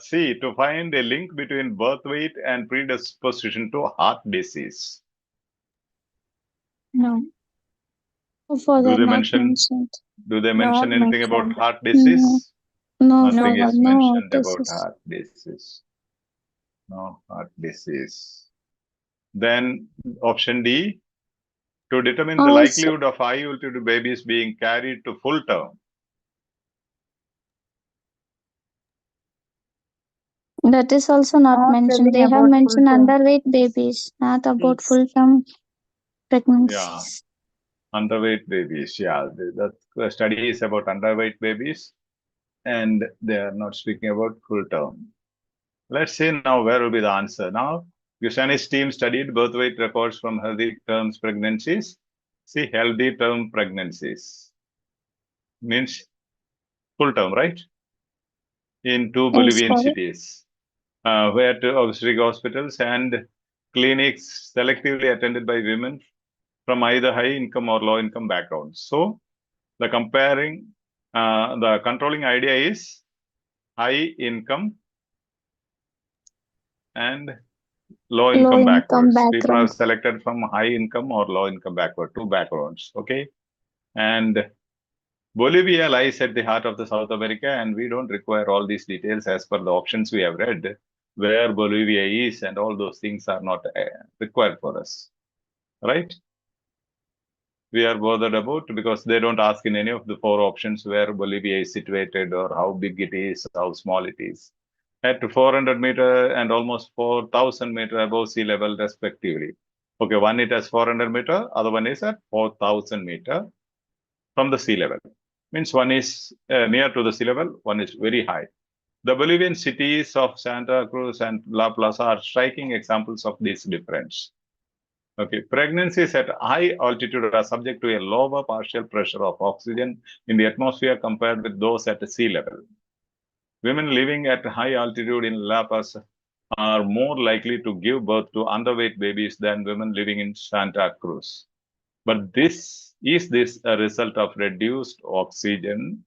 Speaker 1: C, to find a link between birth weight and predisposition to heart disease.
Speaker 4: No. Further
Speaker 1: they
Speaker 4: not
Speaker 1: mention-
Speaker 4: mentioned.
Speaker 1: Do they
Speaker 4: Not
Speaker 1: mention anything about
Speaker 4: mentioned.
Speaker 1: heart disease?
Speaker 4: No,
Speaker 1: Nothing is
Speaker 4: no
Speaker 1: mentioned about
Speaker 4: disease.
Speaker 1: heart disease. No heart disease. Then option D, to determine the
Speaker 4: Also-
Speaker 1: likelihood of high altitude babies being carried to full term.
Speaker 4: That is also not mentioned. They have mentioned underweight babies, not about
Speaker 6: Yes.
Speaker 4: full-term pregnancies.
Speaker 1: Underweight babies. Yeah, the study is about underweight babies, and they are not speaking about full term. Let's see now where will be the answer. Now, QSNS team studied birth weight records from healthy terms pregnancies. See, healthy term pregnancies means full term, right? In two Bolivian
Speaker 4: correct.
Speaker 1: cities, where two obstetric hospitals and clinics selectively attended by women from either high income or low income backgrounds. So, the controlling idea is high income and low income backwards. People are selected from high income or low income backward, two backgrounds. Okay. And Bolivia lies at the heart of the South America, and we don't require all these details as per the options we have read. Where Bolivia is and all those things are not required for us. Right? We are bothered about because they don't ask in any of the four options where Bolivia is situated or how big it is, how small it is. At 400 meter and almost 4,000 meter above sea level respectively. Okay, one it has 400 meter, other one is at 4,000 meter from the sea level. Means one is near to the sea level, one is very high. The Bolivian cities of Santa Cruz and La Plaza are striking examples of this difference. Okay, pregnancies at high altitude are subject to a lower partial pressure of oxygen in the atmosphere compared with those at sea level. Women living at high altitude in La Paz are more likely to give birth to underweight babies than women living in Santa Cruz. But is this a result of reduced oxygen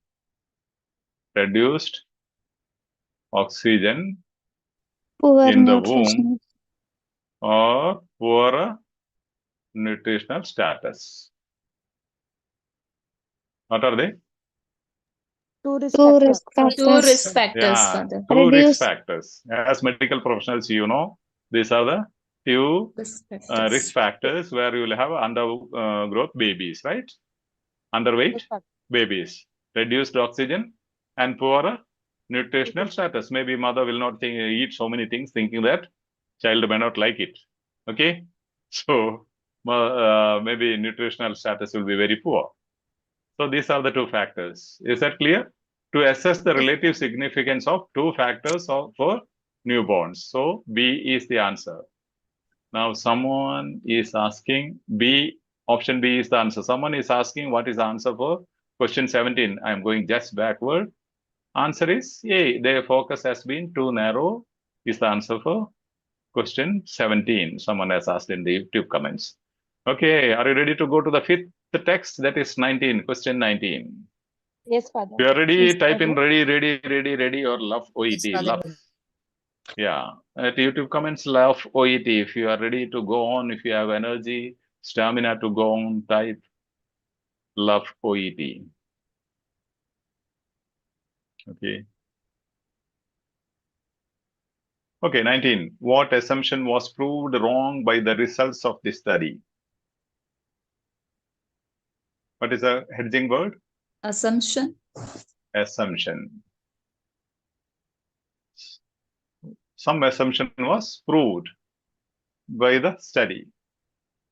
Speaker 4: Poor
Speaker 1: in the
Speaker 4: nutrition.
Speaker 1: womb or poor nutritional status? What are they?
Speaker 2: Two risk
Speaker 4: Two
Speaker 2: factors.
Speaker 4: risk factors.
Speaker 3: Two risk factors,
Speaker 1: Yeah,
Speaker 3: Father.
Speaker 1: two risk
Speaker 4: Reduce-
Speaker 1: factors. As medical professionals, you know, these are the few
Speaker 3: Risk
Speaker 1: risk
Speaker 3: factors.
Speaker 1: factors where you will have undergrowth babies, right? Underweight
Speaker 2: Risk factor.
Speaker 1: babies, reduced oxygen, and poor nutritional status. Maybe mother will not eat so many things thinking that child may not like it. Okay? So, maybe nutritional status will be very poor. So these are the two factors. Is that clear? To assess the relative significance of two factors for newborns. So B is the answer. Now someone is asking B, option B is the answer. Someone is asking what is the answer for question 17. I'm going just backward. Answer is A. Their focus has been too narrow is the answer for question 17. Someone has asked in the YouTube comments. Okay, are you ready to go to the fifth text? That is 19, question 19.
Speaker 2: Yes, Father.
Speaker 1: If you are ready,
Speaker 2: Yes,
Speaker 1: type in
Speaker 2: Father.
Speaker 1: ready or love OET.
Speaker 6: Yes, Father.
Speaker 1: Love. Yeah, at YouTube comments, love OET. If you are ready to go on, if you have energy, stamina to go on, type love OET. Okay. Okay, 19. What assumption was proved wrong by the results of this study? What is a hedging word?
Speaker 3: Assumption.
Speaker 1: Assumption. Some assumption was proved by the study.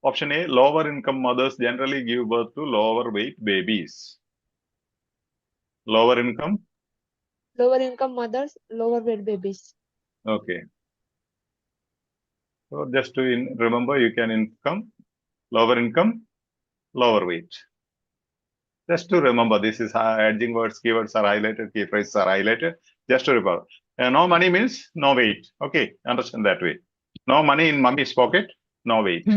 Speaker 1: Option A, lower income mothers generally give birth to lower weight babies. Lower income?
Speaker 2: Lower income mothers, lower weight babies.
Speaker 1: Okay. So just to remember, you can lower income, lower weight. Just to remember, this is how hedging words, keywords are highlighted, key phrases are highlighted. Just to remember. No money means no weight. Okay, understand that way. No money in mommy's pocket, no weight.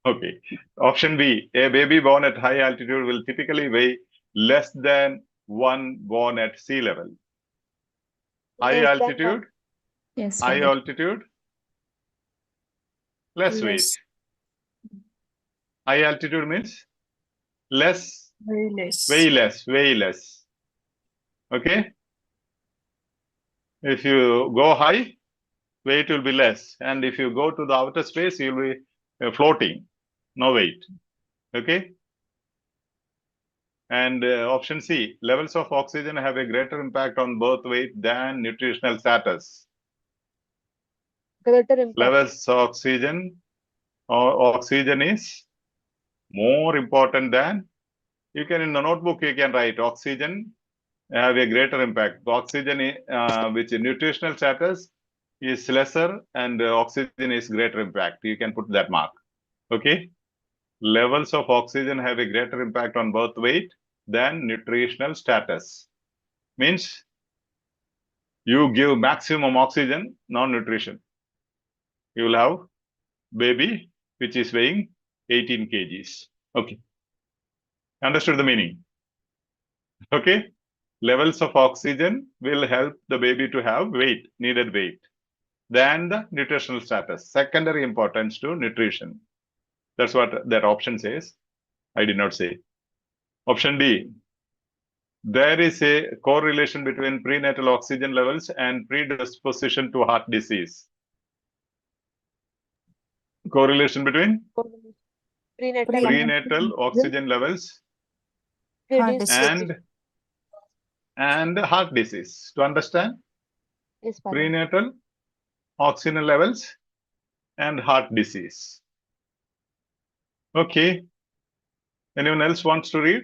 Speaker 1: Okay. Option B, a baby born at high altitude will typically weigh less than one born at sea level. High
Speaker 2: Less than
Speaker 1: altitude,
Speaker 3: Yes,
Speaker 1: high
Speaker 3: Father.
Speaker 1: altitude, less weight.
Speaker 3: Less.
Speaker 1: High altitude means less,
Speaker 3: Very less.
Speaker 1: way less. Okay. If you go high, weight will be less. And if you go to the outer space, you'll be floating, no weight. Okay. And option C, levels of oxygen have a greater impact on birth weight than nutritional status.
Speaker 2: greater impact.
Speaker 1: Levels of oxygen is more important than, you can in the notebook, you can write oxygen have a greater impact. Oxygen, which nutritional status is lesser and oxygen is greater impact. You can put that mark. Okay. Levels of oxygen have a greater impact on birth weight than nutritional status. Means you give maximum oxygen, non-nutrition. You will have baby which is weighing 18 kgs. Okay. Understood the meaning? Okay. Levels of oxygen will help the baby to have weight, needed weight, than the nutritional status. Secondary importance to nutrition. That's what that option says. I did not say. Option D. There is a correlation between prenatal oxygen levels and predisposition to heart disease. Correlation between prenatal oxygen levels and heart disease. To understand,
Speaker 2: Yes, Father.
Speaker 1: prenatal oxygen levels and heart disease. Okay. Anyone else wants to read?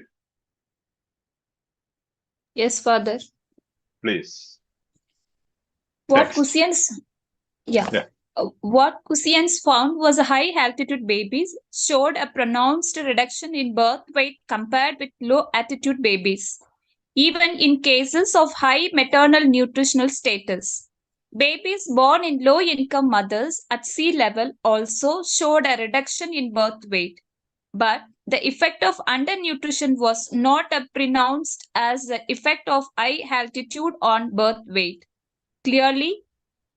Speaker 3: Yes, Father.
Speaker 1: Please.
Speaker 3: What
Speaker 1: Text.
Speaker 3: Cusians? Yeah.
Speaker 1: Yeah.
Speaker 3: What Cusians found was high altitude babies showed a pronounced reduction in birth weight compared with low altitude babies, even in cases of high maternal nutritional status. Babies born in low income mothers at sea level also showed a reduction in birth weight, but the effect of undernutrition was not as pronounced as the effect of high altitude on birth weight. Clearly,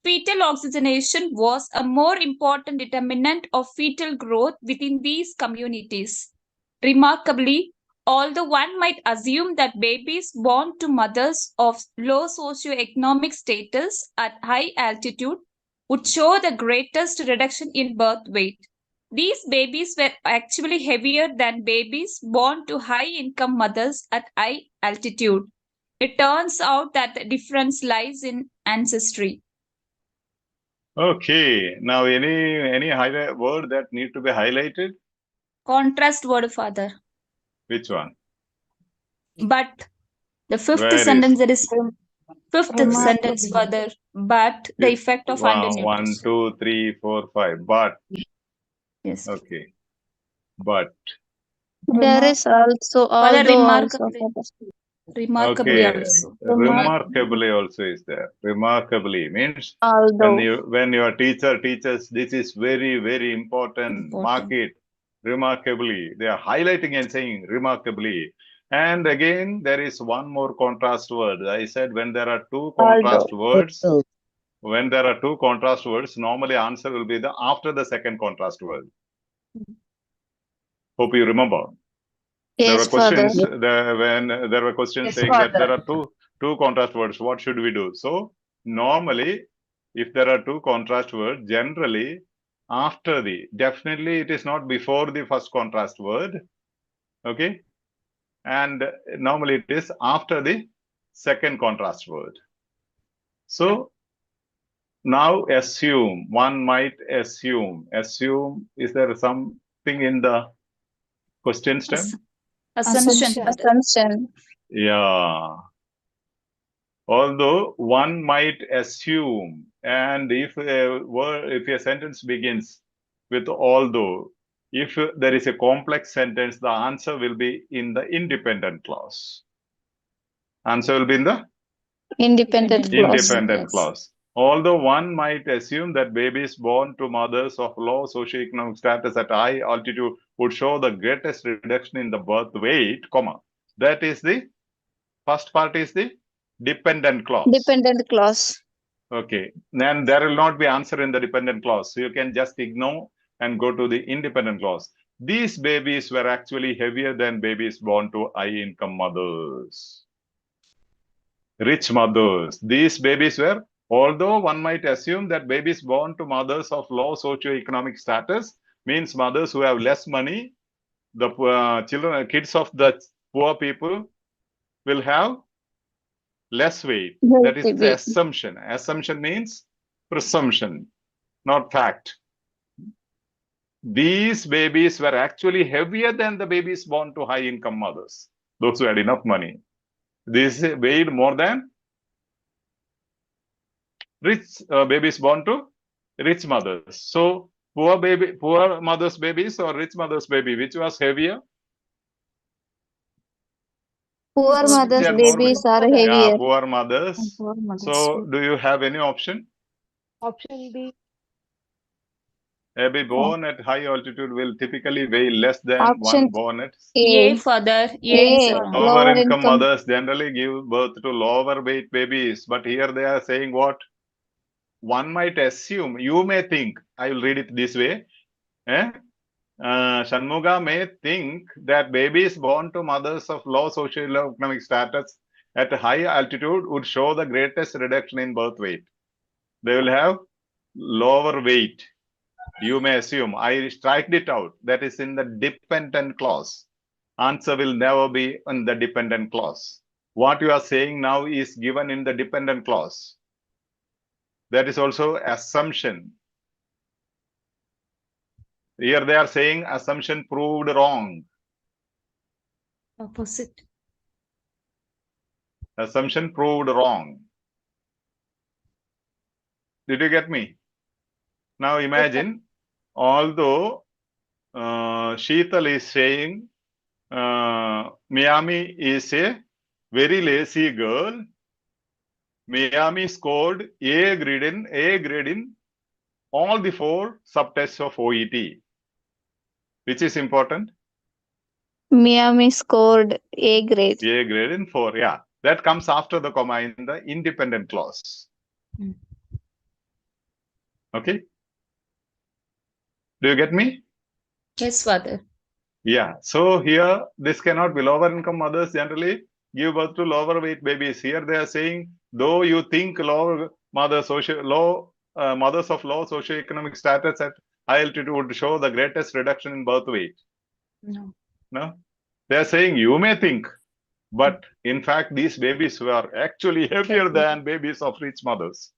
Speaker 3: fetal oxygenation was a more important determinant of fetal growth within these communities. Remarkably, although one might assume that babies born to mothers of low socioeconomic status at high altitude would show the greatest reduction in birth weight, these babies were actually heavier than babies born to high income mothers at high altitude. It turns out that the difference lies in ancestry.
Speaker 1: Okay. Now, any word that need to be highlighted?
Speaker 3: Contrast word, Father.
Speaker 1: Which one?
Speaker 3: But the fifth
Speaker 1: Where
Speaker 3: sentence,
Speaker 1: is?
Speaker 3: there is fifth
Speaker 4: Remarkable.
Speaker 3: sentence, Father. But the effect of
Speaker 1: One,
Speaker 3: underneath.
Speaker 1: 2, 3, 4, 5. But.
Speaker 3: Yes.
Speaker 1: Okay. But.
Speaker 4: There is also
Speaker 3: Father,
Speaker 4: although also.
Speaker 3: remarkably. Remarkably
Speaker 1: Okay.
Speaker 3: also.
Speaker 1: Remarkably also is there. Remarkably means
Speaker 4: Although.
Speaker 1: when your teacher teaches, this is very, very important. Mark it. Remarkably. They are highlighting and saying remarkably. And again, there is one more contrast word. I said when there are two contrast words, normally answer will be after the second contrast word. Hope you remember. There were
Speaker 4: Yes, Father.
Speaker 1: questions when there were questions saying that there are two contrast words. What should we do? So normally, if there are two contrast words, generally after definitely it is not before the first contrast word. Okay, and normally it is after the second contrast word. So now assume. One might assume. Assume. Is there something in the question stem?
Speaker 3: Assumption.
Speaker 4: Assumption.
Speaker 1: Yeah. Although one might assume, and if a sentence begins with although, if there is a complex sentence, the answer will be in the independent clause. Answer will be in the
Speaker 4: Independent clause.
Speaker 1: independent clause. Although one might assume that babies born to mothers of low socioeconomic status at high altitude would show the greatest reduction in the birth weight, comma. That is the first part is the dependent clause.
Speaker 4: Dependent clause.
Speaker 1: Okay. Then there will not be answer in the dependent clause. So you can just ignore and go to the independent clause. These babies were actually heavier than babies born to high-income mothers. Rich mothers. These babies were, although one might assume that babies born to mothers of low socioeconomic status means mothers who have less money, the kids of the poor people will have less weight. That is the assumption. Assumption means presumption, not fact. These babies were actually heavier than the babies born to high-income mothers, those who had enough money. These weighed more than rich babies born to rich mothers. So poor mothers' babies or rich mothers' baby, which was heavier?
Speaker 4: Poor mothers'
Speaker 1: They are
Speaker 4: babies are heavier.
Speaker 1: Yeah, poor mothers. So do you have any option?
Speaker 2: Option B.
Speaker 1: A baby born at high altitude will typically weigh less than
Speaker 4: Option
Speaker 1: one born at
Speaker 3: A, Father. A is wrong.
Speaker 1: lower income mothers generally give birth to lower weight babies. But here they are saying what? One might assume, you may think, I will read it this way. Shanmuga may think that babies born to mothers of low socioeconomic status at high altitude would show the greatest reduction in birth weight. They will have lower weight. You may assume. I striked it out. That is in the dependent clause. Answer will never be in the dependent clause. What you are saying now is given in the dependent clause. That is also assumption. Here they are saying assumption proved wrong.
Speaker 3: Opposite.
Speaker 1: Assumption proved wrong. Did you get me? Now imagine, although Sheetal is saying Miami is a very lazy girl. Miami scored A grade in all the 4 subtests of OET. Which is important?
Speaker 4: Miami scored A grade.
Speaker 1: A grade in 4, yeah. That comes after the comma in the independent clause. Okay? Do you get me?
Speaker 3: Yes, Father.
Speaker 1: Yeah. So here, this cannot be. Lower income mothers generally give birth to lower weight babies. Here they are saying, though you think mothers of low socioeconomic status at high altitude would show the greatest reduction in birth weight. No. They are saying you may think, but in fact, these babies were actually heavier than babies of rich mothers.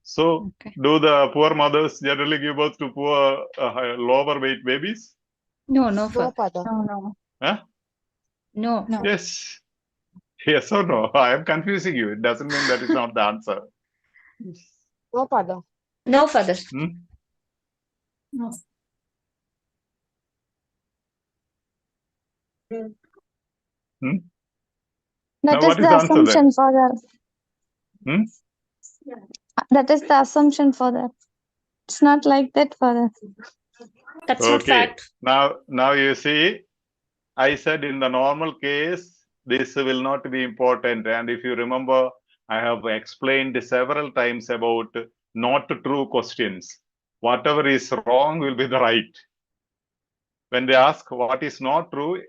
Speaker 1: So, do the poor mothers generally give birth to poor, lower weight babies?
Speaker 3: No,
Speaker 2: No,
Speaker 3: father.
Speaker 2: father.
Speaker 4: No.
Speaker 1: Huh?
Speaker 3: No.
Speaker 1: Yes. Yes or no? I am confusing you. It doesn't mean that is not the answer.
Speaker 2: No, father.
Speaker 3: No, father.
Speaker 1: Hmm?
Speaker 3: No.
Speaker 1: Hmm?
Speaker 4: That
Speaker 1: Now,
Speaker 4: is
Speaker 1: what is
Speaker 4: the
Speaker 1: the answer then?
Speaker 4: assumption for that.
Speaker 1: Hmm?
Speaker 4: That is the assumption for that. It's not like that for that.
Speaker 3: That's not
Speaker 1: Okay.
Speaker 3: fact.
Speaker 1: Now you see, I said in the normal case, this will not be important. And if you remember, I have explained several times about not true questions. Whatever is wrong will be the right. When they ask what is not true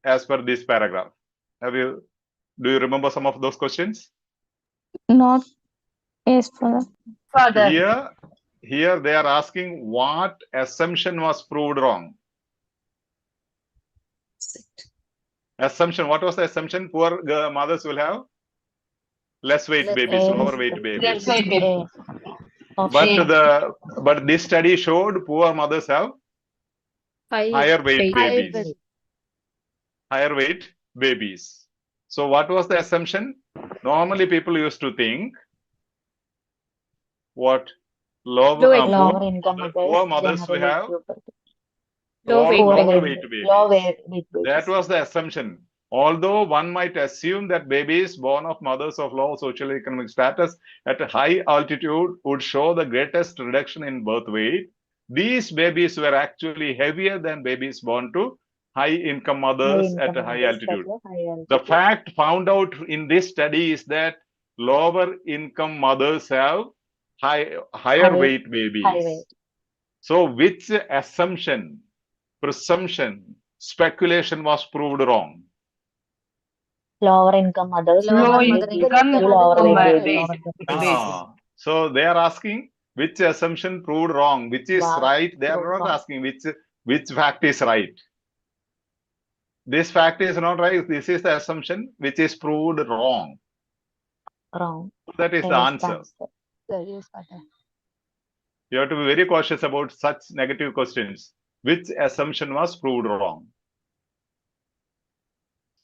Speaker 1: as per this paragraph. Do you remember some of those questions?
Speaker 4: Not yes for that.
Speaker 5: Father.
Speaker 1: Here they are asking what assumption was proved wrong. Assumption, what was the assumption? Poor mothers will have less weight babies, lower weight babies.
Speaker 5: Less weight baby.
Speaker 1: But this study showed poor mothers have higher weight
Speaker 2: High
Speaker 1: babies. Higher weight babies. So what was the assumption? Normally people used to think what
Speaker 3: Low weight.
Speaker 1: poor mothers will have
Speaker 3: Low weight.
Speaker 1: lower weight babies. That was the assumption. Although one might assume that babies born of mothers of low socio-economic status at a high altitude would show the greatest reduction in birth weight, these babies were actually heavier than babies born to high-income mothers at a high altitude. The fact found out in this study is that lower-income mothers have higher weight babies. So which assumption, presumption, speculation was proved wrong?
Speaker 5: Low income babies.
Speaker 1: So they are asking which assumption proved wrong, which is right. They are not asking which fact is right. This fact is not right. This is the assumption which is proved wrong. That is the answer.
Speaker 2: Yes, father.
Speaker 1: You have to be very cautious about such negative questions. Which assumption was proved wrong?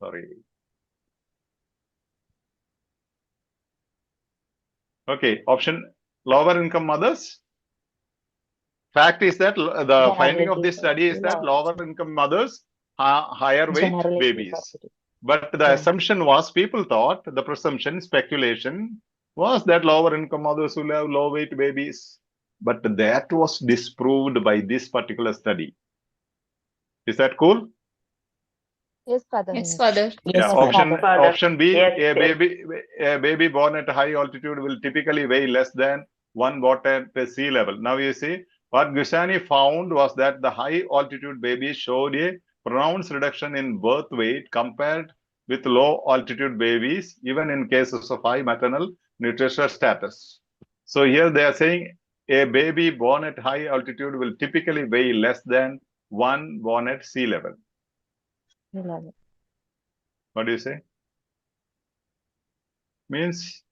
Speaker 1: Sorry. Okay, option lower income mothers. Fact is that the finding of this study is that lower income mothers have higher weight babies. But the assumption was, people thought, the presumption, speculation was that lower income mothers will have low weight babies. But that was disproved by this particular study. Is that cool?
Speaker 2: Yes, father.
Speaker 3: Yes, father.
Speaker 1: Yeah, option B,
Speaker 5: Yes,
Speaker 1: a baby born at high altitude will typically weigh less than one born at sea level. Now you see, what Gusani found was that the high altitude babies showed a pronounced reduction in birth weight compared with low altitude babies, even in cases of high maternal nutritional status. So here they are saying a baby born at high altitude will typically weigh less than one born at sea level. What do you say? Means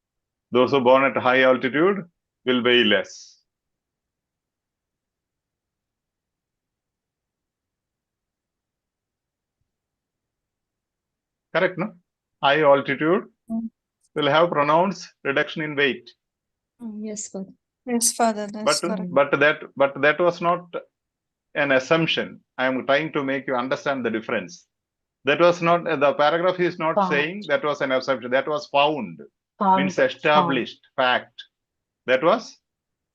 Speaker 1: those who are born at high altitude will weigh less. Correct, no? High altitude will have pronounced reduction in weight.
Speaker 3: Yes, father.
Speaker 7: Yes, father, that's correct.
Speaker 1: But that was not an assumption. I am trying to make you understand the difference. That was not, the paragraph is not saying that was an assumption. That was found. Means established fact. That was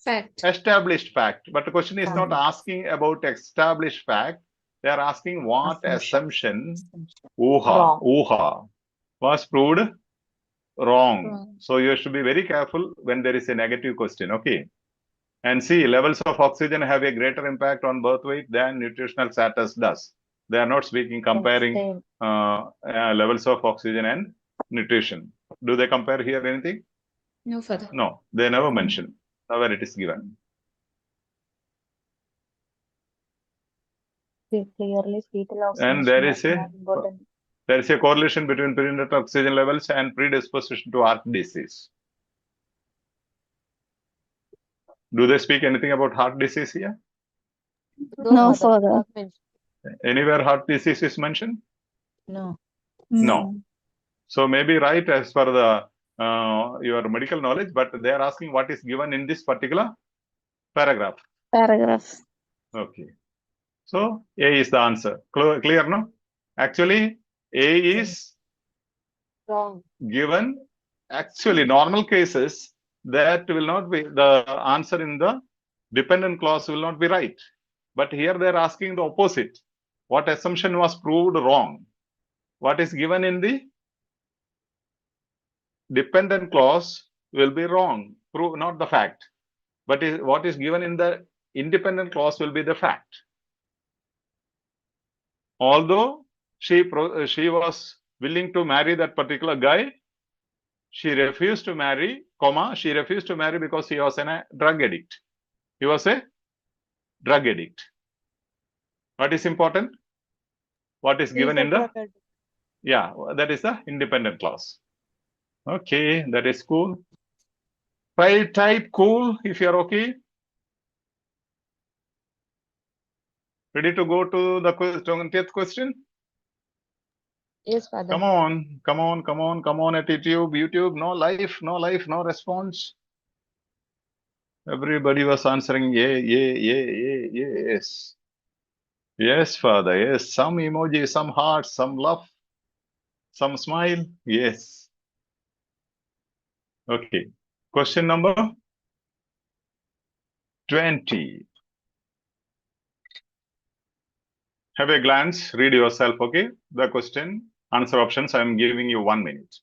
Speaker 3: Fact.
Speaker 1: established fact. But the question is not asking about established fact. They are asking what assumption, uha, was proved wrong. So you should be very careful when there is a negative question. Okay. And see, levels of oxygen have a greater impact on birth weight than nutritional status does. They are not comparing levels of oxygen and nutrition. Do they compare here anything?
Speaker 3: No, father.
Speaker 1: No, they never mention. However, it is given. And there is a correlation between prenatal oxygen levels and predisposition to heart disease. Do they speak anything about heart disease here?
Speaker 4: No,
Speaker 2: father.
Speaker 4: father.
Speaker 2: Not mentioned.
Speaker 1: Anywhere heart disease is mentioned?
Speaker 5: No.
Speaker 1: No. So maybe right as per the your medical knowledge, but they are asking what is given in this particular paragraph.
Speaker 4: Paragraph.
Speaker 1: Okay. So A is the answer. Clear, no? Actually, A is
Speaker 2: Wrong.
Speaker 1: given. Actually, normal cases, that will not be the answer in the dependent clause will not be right. But here they are asking the opposite. What assumption was proved wrong? What is given in the dependent clause will be wrong, prove not the fact. But what is given in the independent clause will be the fact. Although she was willing to marry that particular guy, she refused to marry, she refused to marry because he was a drug addict. He was a drug addict. What is important? What is given in the, yeah, that is the independent clause. Okay, that is cool. Type cool if you're okay. Ready to go to the 20th question?
Speaker 2: Yes, Father.
Speaker 1: Come on, come on, come on, come on at YouTube. No life, no life, no response. Everybody was answering, yeah, yes. Yes, Father, yes. Some emoji, some heart, some love, some smile, yes. Okay, question number 20. Have a glance, read yourself, okay? The question, answer options, I am giving you 1 minute.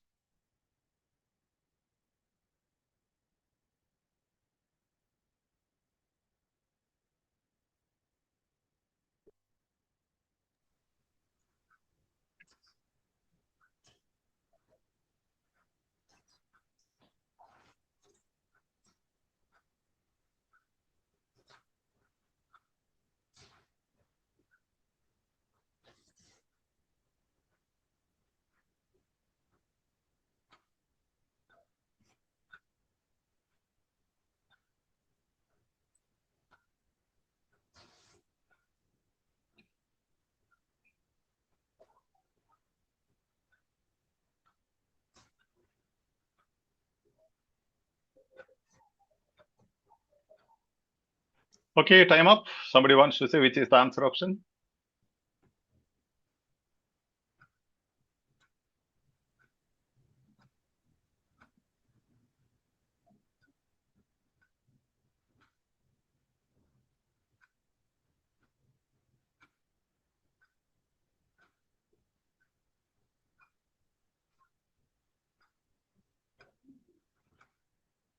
Speaker 1: Okay, time up. Somebody wants to say which is the answer option?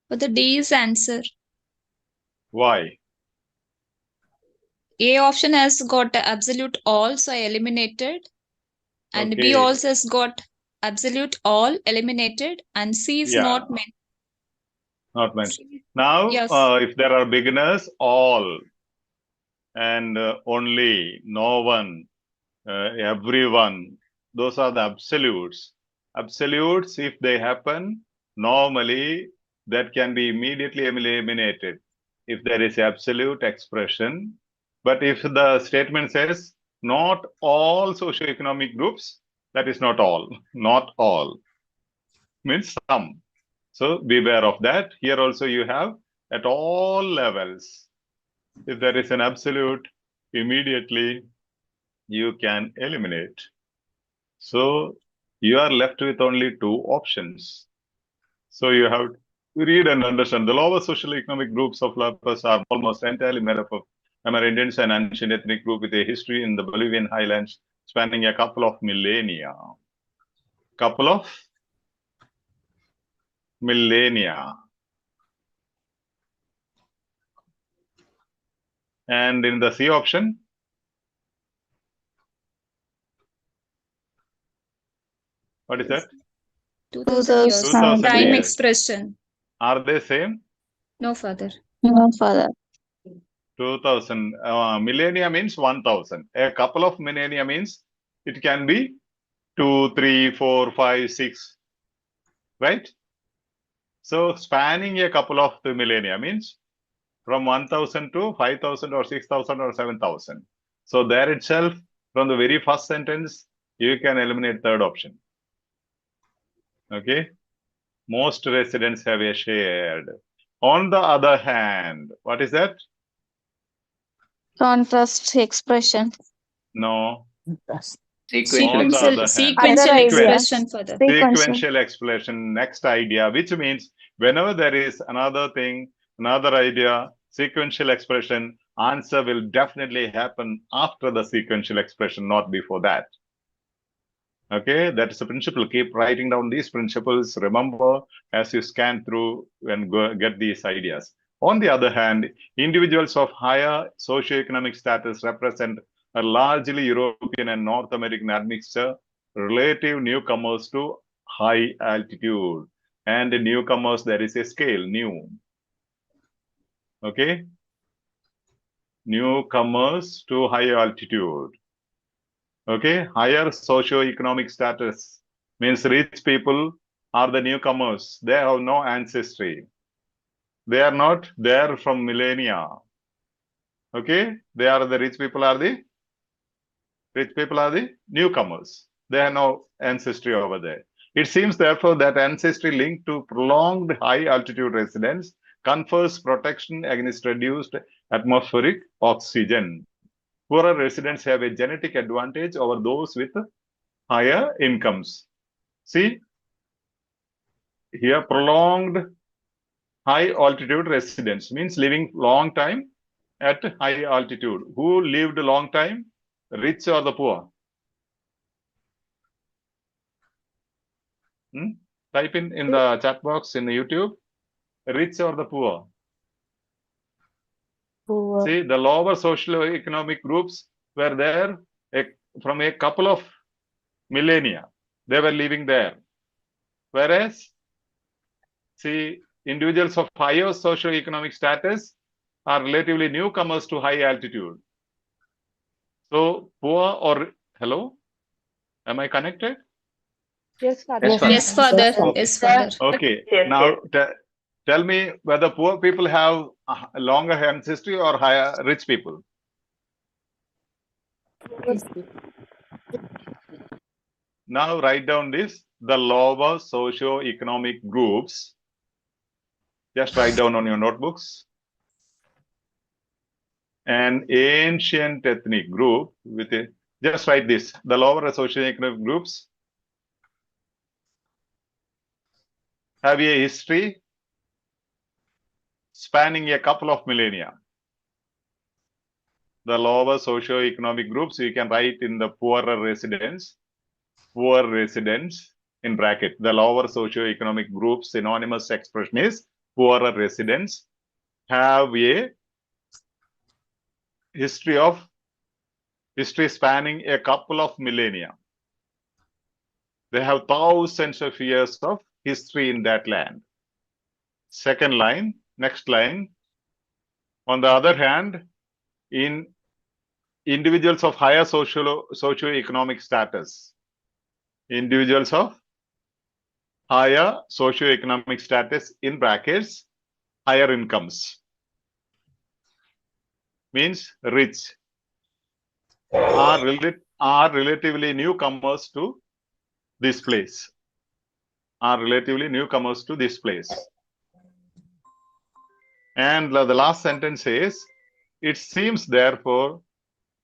Speaker 3: For the D is answer.
Speaker 1: Why?
Speaker 3: A option has got absolute all, so I eliminated. And B
Speaker 1: Okay.
Speaker 3: also has got absolute all, eliminated. And C is
Speaker 1: Yeah.
Speaker 3: not meant.
Speaker 1: Not mentioned. Now,
Speaker 3: Yes.
Speaker 1: if there are beginners, all and only, no one, everyone, those are the absolutes. Absolutes, if they happen, normally that can be immediately eliminated if there is absolute expression. But if the statement says not all socioeconomic groups, that is not all. Not all means some. So beware of that. Here also you have at all levels. If there is an absolute, immediately you can eliminate. So you are left with only 2 options. So you have to read and understand. The lower social economic groups of Lapus are almost entirely made up of Amerindians, an ancient ethnic group with a history in the Bolivian highlands spanning a couple of millennia. Couple of millennia. And in the C option, what is that?
Speaker 3: 2000 years.
Speaker 1: 2000
Speaker 3: Prime
Speaker 1: years.
Speaker 3: expression.
Speaker 1: Are they same?
Speaker 3: No further.
Speaker 4: No, Father.
Speaker 1: 2000. Millennia means 1000. A couple of millennia means it can be 2, 3, 4, 5, 6. Right? So spanning a couple of the millennia means from 1000 to 5000 or 6000 or 7000. So there itself From the very first sentence, you can eliminate third option. Okay. Most residents have a shared. On the other hand, what is that?
Speaker 4: Contrast expression.
Speaker 1: No.
Speaker 8: Sequential
Speaker 1: On the
Speaker 8: expression.
Speaker 1: other hand,
Speaker 3: Sequential
Speaker 4: Other idea.
Speaker 3: expression further.
Speaker 1: sequential expression, next idea, which means whenever there is another thing, another idea, sequential expression, answer will definitely happen after the sequential expression, not before that. Okay, that is the principle. Keep writing down these principles. Remember as you scan through and get these ideas. On the other hand, individuals of higher socioeconomic status represent a largely European and North American admixture, relative newcomers to high altitude. And the newcomers, there is a scale, new. Okay, newcomers to high altitude. Okay, higher socio-economic status means rich people are the newcomers. They have no ancestry. They are not there from millennia. Okay, they are the rich people are the newcomers. They have no ancestry over there. It seems therefore that ancestry linked to prolonged high altitude residence confers protection against reduced atmospheric oxygen. Poorer residents have a genetic advantage over those with higher incomes. See, here prolonged high altitude residence means living long time at high altitude. Who lived long time? Rich or the poor? Type in the chat box in YouTube, rich or the poor?
Speaker 5: Poor.
Speaker 1: See, the lower socio-economic groups were there from a couple of millennia. They were living there. Whereas, see, individuals of higher socio-economic status are relatively newcomers to high altitude. So, poor or, hello? Am I connected?
Speaker 2: Yes, Father.
Speaker 8: Yes, Father.
Speaker 3: Yes, Father. Yes, Father.
Speaker 1: Okay.
Speaker 5: Yes,
Speaker 1: Now, tell me whether poor people have a longer ancestry or higher rich people. Now, write down this, the lower socio-economic groups. Just write down on your notebooks. An ancient ethnic group with a, just write this, the lower socio-economic groups have a history spanning a couple of millennia. The lower socio-economic groups, you can write in the poorer residents, poor residents in bracket. The lower socio-economic groups, synonymous expression is poorer residents, have a history spanning a couple of millennia. They have thousands of years of history in that land. Second line, next line. On the other hand, in individuals of higher socio-economic status, individuals of higher socio-economic status in brackets, higher incomes, means rich, are relatively newcomers to this place. And the last sentence says, it seems therefore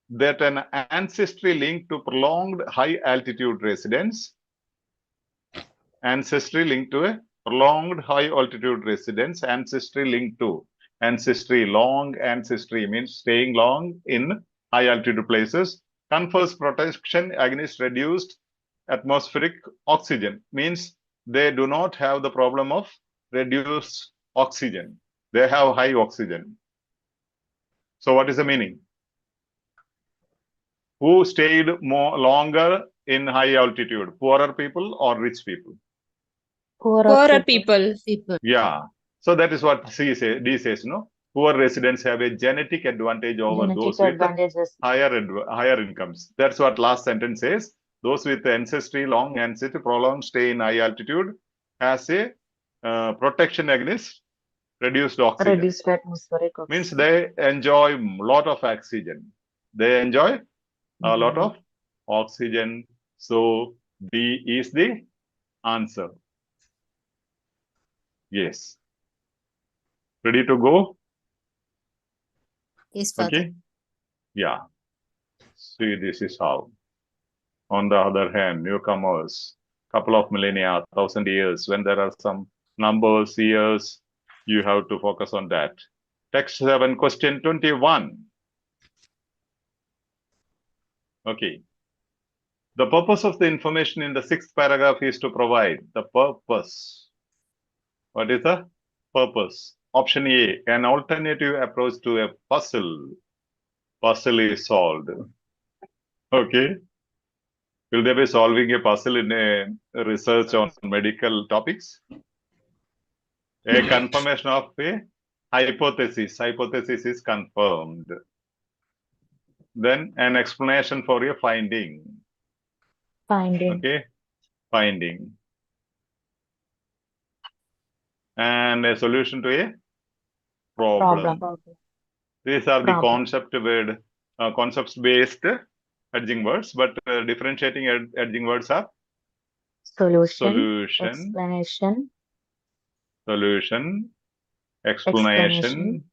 Speaker 1: that an ancestry linked to prolonged high altitude residence, ancestry linked to a prolonged high altitude residence, long ancestry means staying long in high altitude places, confers protection against reduced atmospheric oxygen, means they do not have the problem of reduced oxygen. They have high oxygen. So what is the meaning? Who stayed longer in high altitude? Poorer people or rich people?
Speaker 3: Poorer people.
Speaker 1: Yeah. So that is what D says, no? Poor residents have a genetic advantage over those with higher incomes. That's what last sentence says. Those with ancestry, long ancestry, prolonged stay in high altitude has a protection against reduced oxygen.
Speaker 5: Reduced atmospheric oxygen.
Speaker 1: Means they enjoy a lot of oxygen. They enjoy A lot of oxygen. So D is the answer. Yes. Ready to go?
Speaker 6: Yes, Father.
Speaker 1: Okay. Yeah. See, this is how. On the other hand, newcomers, couple of millennia, 1,000 years, when there are some numbers, years, you have to focus on that. Text 7, question 21. Okay. The purpose of the information in the 6th paragraph is to provide the purpose. What is the purpose? Option A, an alternative approach to a puzzle. Puzzle is solved. Okay. Will they be solving a puzzle in a research on medical topics? A confirmation of a hypothesis. Hypothesis is confirmed. Then an explanation for a finding.
Speaker 5: Finding.
Speaker 1: Okay. Finding. And a solution to a problem. These are the concepts-based edging words, but differentiating edging words are
Speaker 5: Solution.
Speaker 1: solution,
Speaker 5: Explanation.
Speaker 1: explanation,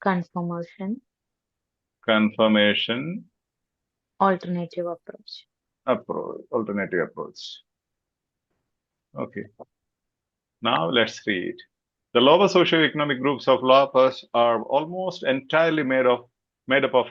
Speaker 5: Confirmation.
Speaker 1: confirmation,
Speaker 5: Alternative approach.
Speaker 1: alternative approach. Okay. Now let's read. The lower socioeconomic groups of Lapas are almost entirely made up of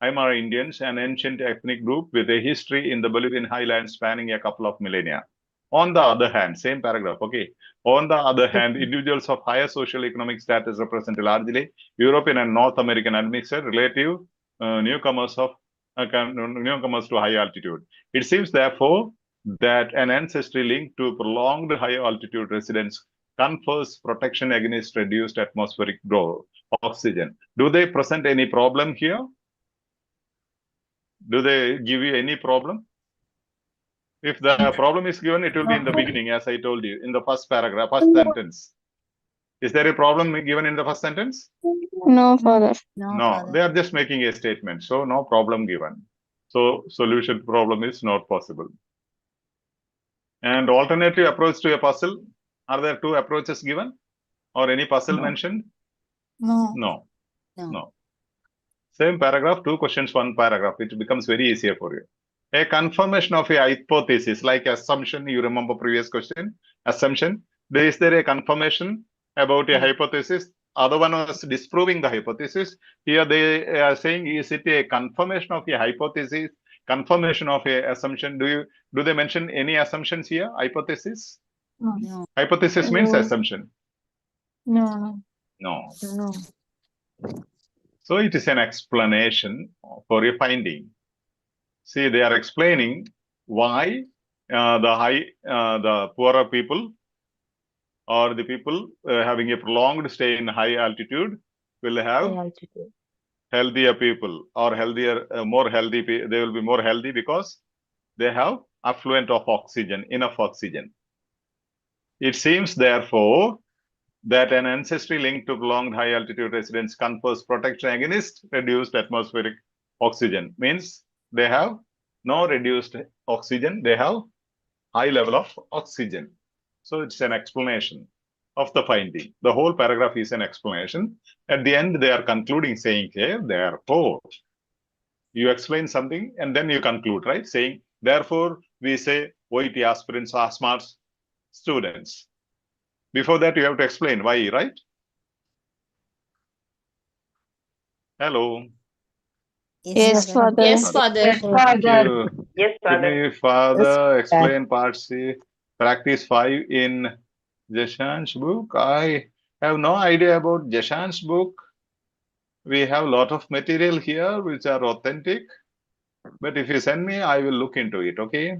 Speaker 1: Aymara Indians, an ancient ethnic group with a history in the Bolivian highlands spanning a couple of millennia. On the other hand, same paragraph, okay. On the other hand, individuals of higher socioeconomic status represent largely European and North American admixture, relative newcomers to high altitude. It seems, therefore, that an ancestry linked to prolonged high altitude residence confers protection against reduced atmospheric growth, oxygen. Do they present any problem here? Do they give you any problem? If the problem is given, it will be in the beginning, as I told you, in the first paragraph, first sentence. Is there a problem given in the first sentence?
Speaker 4: No, Father.
Speaker 6: No,
Speaker 1: No,
Speaker 6: Father.
Speaker 1: they are just making a statement. So no problem given. So solution problem is not possible. And alternative approach to a puzzle, are there two approaches given or any puzzle mentioned?
Speaker 7: No.
Speaker 1: No.
Speaker 6: No.
Speaker 1: No. Same paragraph, two questions, one paragraph. It becomes very easier for you. A confirmation of a hypothesis, like assumption, you remember previous question, assumption. Is there a confirmation about a hypothesis? Other one was disproving the hypothesis. Here they are saying, is it a confirmation of a hypothesis, confirmation of a assumption? Do they mention any assumptions here? Hypothesis?
Speaker 6: No.
Speaker 1: Hypothesis means
Speaker 4: No.
Speaker 1: assumption.
Speaker 4: No.
Speaker 1: No.
Speaker 5: No.
Speaker 1: So it is an explanation for a finding. See, they are explaining why the poorer people or the people having a prolonged stay in high altitude will have
Speaker 5: High altitude.
Speaker 1: healthier people or healthier, more healthy. They will be more healthy because they have affluent of oxygen, enough oxygen. It seems, therefore, that an ancestry linked to prolonged high altitude residence confers protection against reduced atmospheric oxygen. Means they have no reduced oxygen, they have high level of oxygen. So it's an explanation of the finding. The whole paragraph is an explanation. At the end, they are concluding saying, okay, therefore, you explain something and then you conclude, right? Saying, therefore, we say OET aspirants are smart students. Before that, you have to explain why, right? Hello.
Speaker 4: Yes, Father.
Speaker 3: Yes, Father.
Speaker 1: Thank you.
Speaker 5: Yes,
Speaker 1: Can you, Father, explain part C, practice 5 in Jashan's book? I have no idea about Jashan's book. We have a lot of material here which are authentic. But if you send me, I will look into it, okay?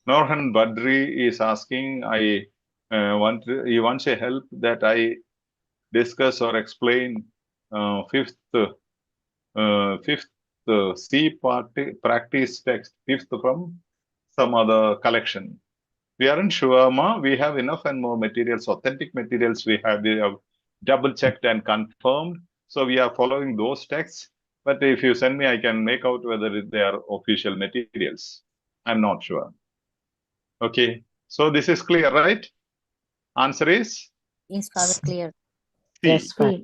Speaker 1: Norhan Badri is asking, he wants a help that I discuss or explain fifth C practice text, fifth from some other collection. We aren't sure, Ma. We have enough and more materials, authentic materials we have double checked and confirmed. So we are following those texts. But if you send me, I can make out whether they are official materials. I'm not sure. Okay. So this is clear, right? Answer is
Speaker 6: Yes, Father, clear.
Speaker 1: C.
Speaker 5: Yes, Father.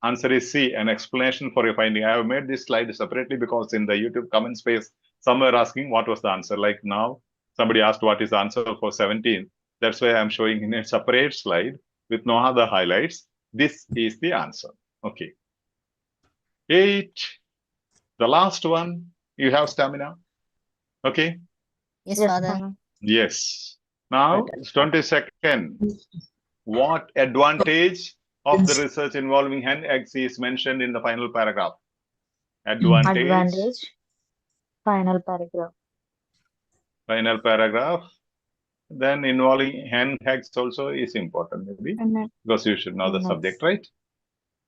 Speaker 1: Answer is C, an explanation for your finding. I have made this slide separately because in the YouTube comment space, some were asking what was the answer. Like now, somebody asked what is the answer for 17. That's why I'm showing in a separate slide with no other highlights. This is the answer. Okay. 8. The last one, you have stamina. Okay.
Speaker 6: Yes,
Speaker 5: Yes,
Speaker 6: Father.
Speaker 5: Father.
Speaker 1: Yes. Now, 22nd. What advantage of the research involving hen eggs is mentioned in the final paragraph?
Speaker 5: Advantage. Final paragraph.
Speaker 1: Final paragraph. Then involving hen eggs also is important, maybe, because you should know the subject, right?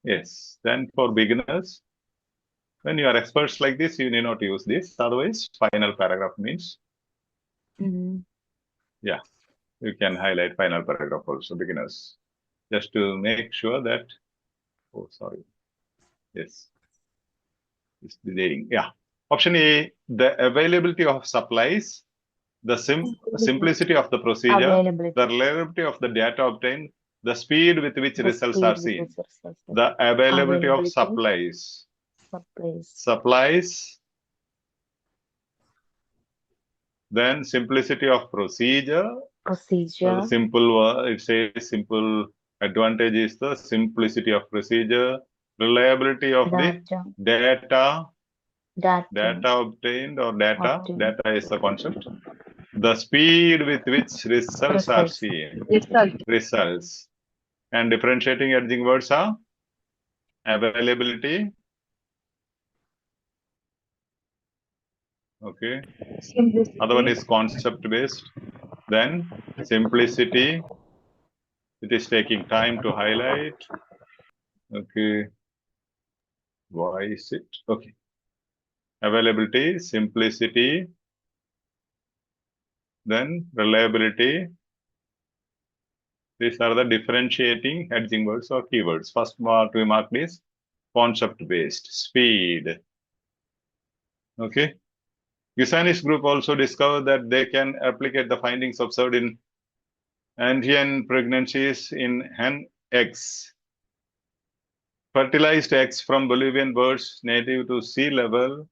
Speaker 1: Yes. Then for beginners, when you are experts like this, you need not use this. Otherwise, final paragraph means, yeah, you can highlight final paragraph also, beginners, just to make sure that, oh, sorry. Yes. It's delaying. Yeah. Option A, the availability of supplies, the simplicity of the procedure, the reliability of the data obtained, the speed with which results are seen. The availability of supplies. Supplies. Then simplicity of procedure. So the simple, it says simple advantage is the simplicity of procedure, reliability of the data obtained or data is the concept. The speed with which results are seen. Results. And differentiating edging words are availability. Okay. Other one is concept based. Then simplicity. It is taking time to highlight. Okay. Why is it? Okay. Availability, simplicity, then reliability. These are the differentiating edging words or keywords. First what we marked is concept based, speed. Okay. QSNS group also discovered that they can replicate the findings observed in Andean pregnancies in hen eggs. Fertilized eggs from Bolivian birds native to sea level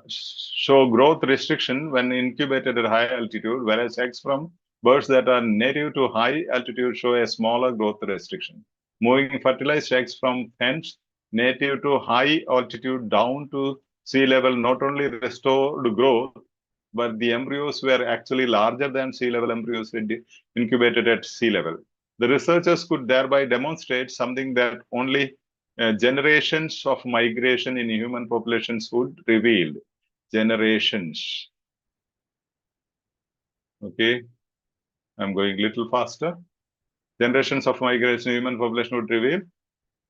Speaker 1: show growth restriction when incubated at high altitude, whereas eggs from birds that are native to high altitude show a smaller growth restriction. Moving fertilized eggs from hens native to high altitude down to sea level not only restored growth, but the embryos were actually larger than sea level embryos incubated at sea level. The researchers could thereby demonstrate something that only generations of migration in human populations would reveal. Generations. Okay. I'm going a little faster. Generations of migration in human population would reveal.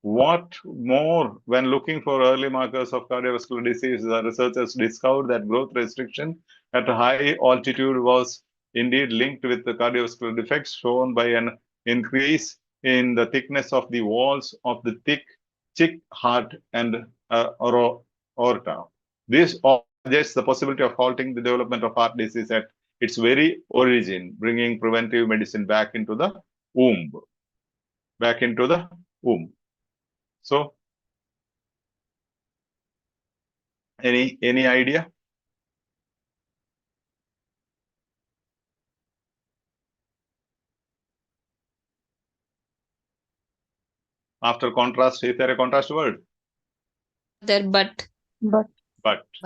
Speaker 1: What more, when looking for early markers of cardiovascular disease, the researchers discovered that growth restriction at a high altitude was indeed linked with the cardiovascular defects shown by an increase in the thickness of the walls of the thick heart and aorta. This suggests the possibility of halting the development of heart disease at its very origin, bringing preventive medicine back into the womb. Back into the womb. So, any idea? After contrast, is there a contrast word?
Speaker 3: There, but.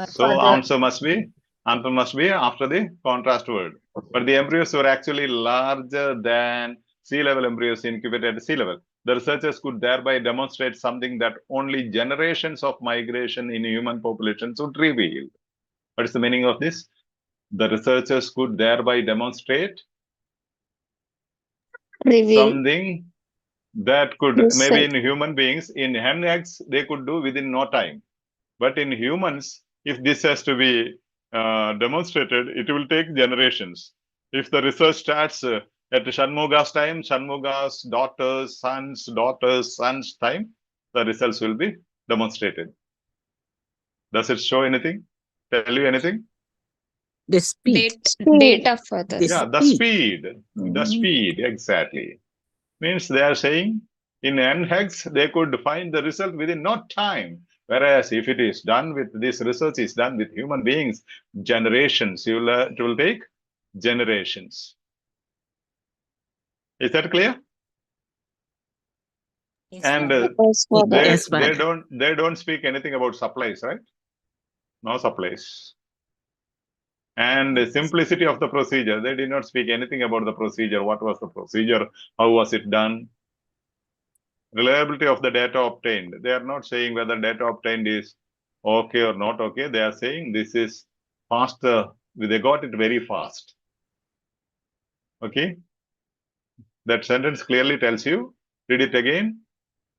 Speaker 1: So answer must be after the contrast word. But the embryos were actually larger than sea level embryos incubated at sea level. The researchers could thereby demonstrate something that only generations of migration in human populations would reveal. What is the meaning of this? The researchers could thereby demonstrate something that could maybe in human beings, in hen eggs, they could do within no time. But in humans, if this has to be demonstrated, it will take generations. If the research starts at Shanmuga's time, Shanmuga's daughters' sons' time, the results will be demonstrated? Does it show anything? Tell you anything?
Speaker 8: The speed.
Speaker 3: Data further.
Speaker 8: The
Speaker 1: Yeah, the speed. The speed, exactly. Means they are saying in NHEX, they could find the result within no time. Whereas if it is done with, this research is done with human beings, generations, it will take generations. Is that clear?
Speaker 6: Yes,
Speaker 1: And
Speaker 6: Father.
Speaker 8: Yes,
Speaker 1: they
Speaker 8: Father.
Speaker 1: don't speak anything about supplies, right? No supplies. And the simplicity of the procedure, they did not speak anything about the procedure. What was the procedure? How was it done? Reliability of the data obtained. They are not saying whether data obtained is okay or not okay. They are saying this is faster. They got it very fast. Okay. That sentence clearly tells you. Read it again.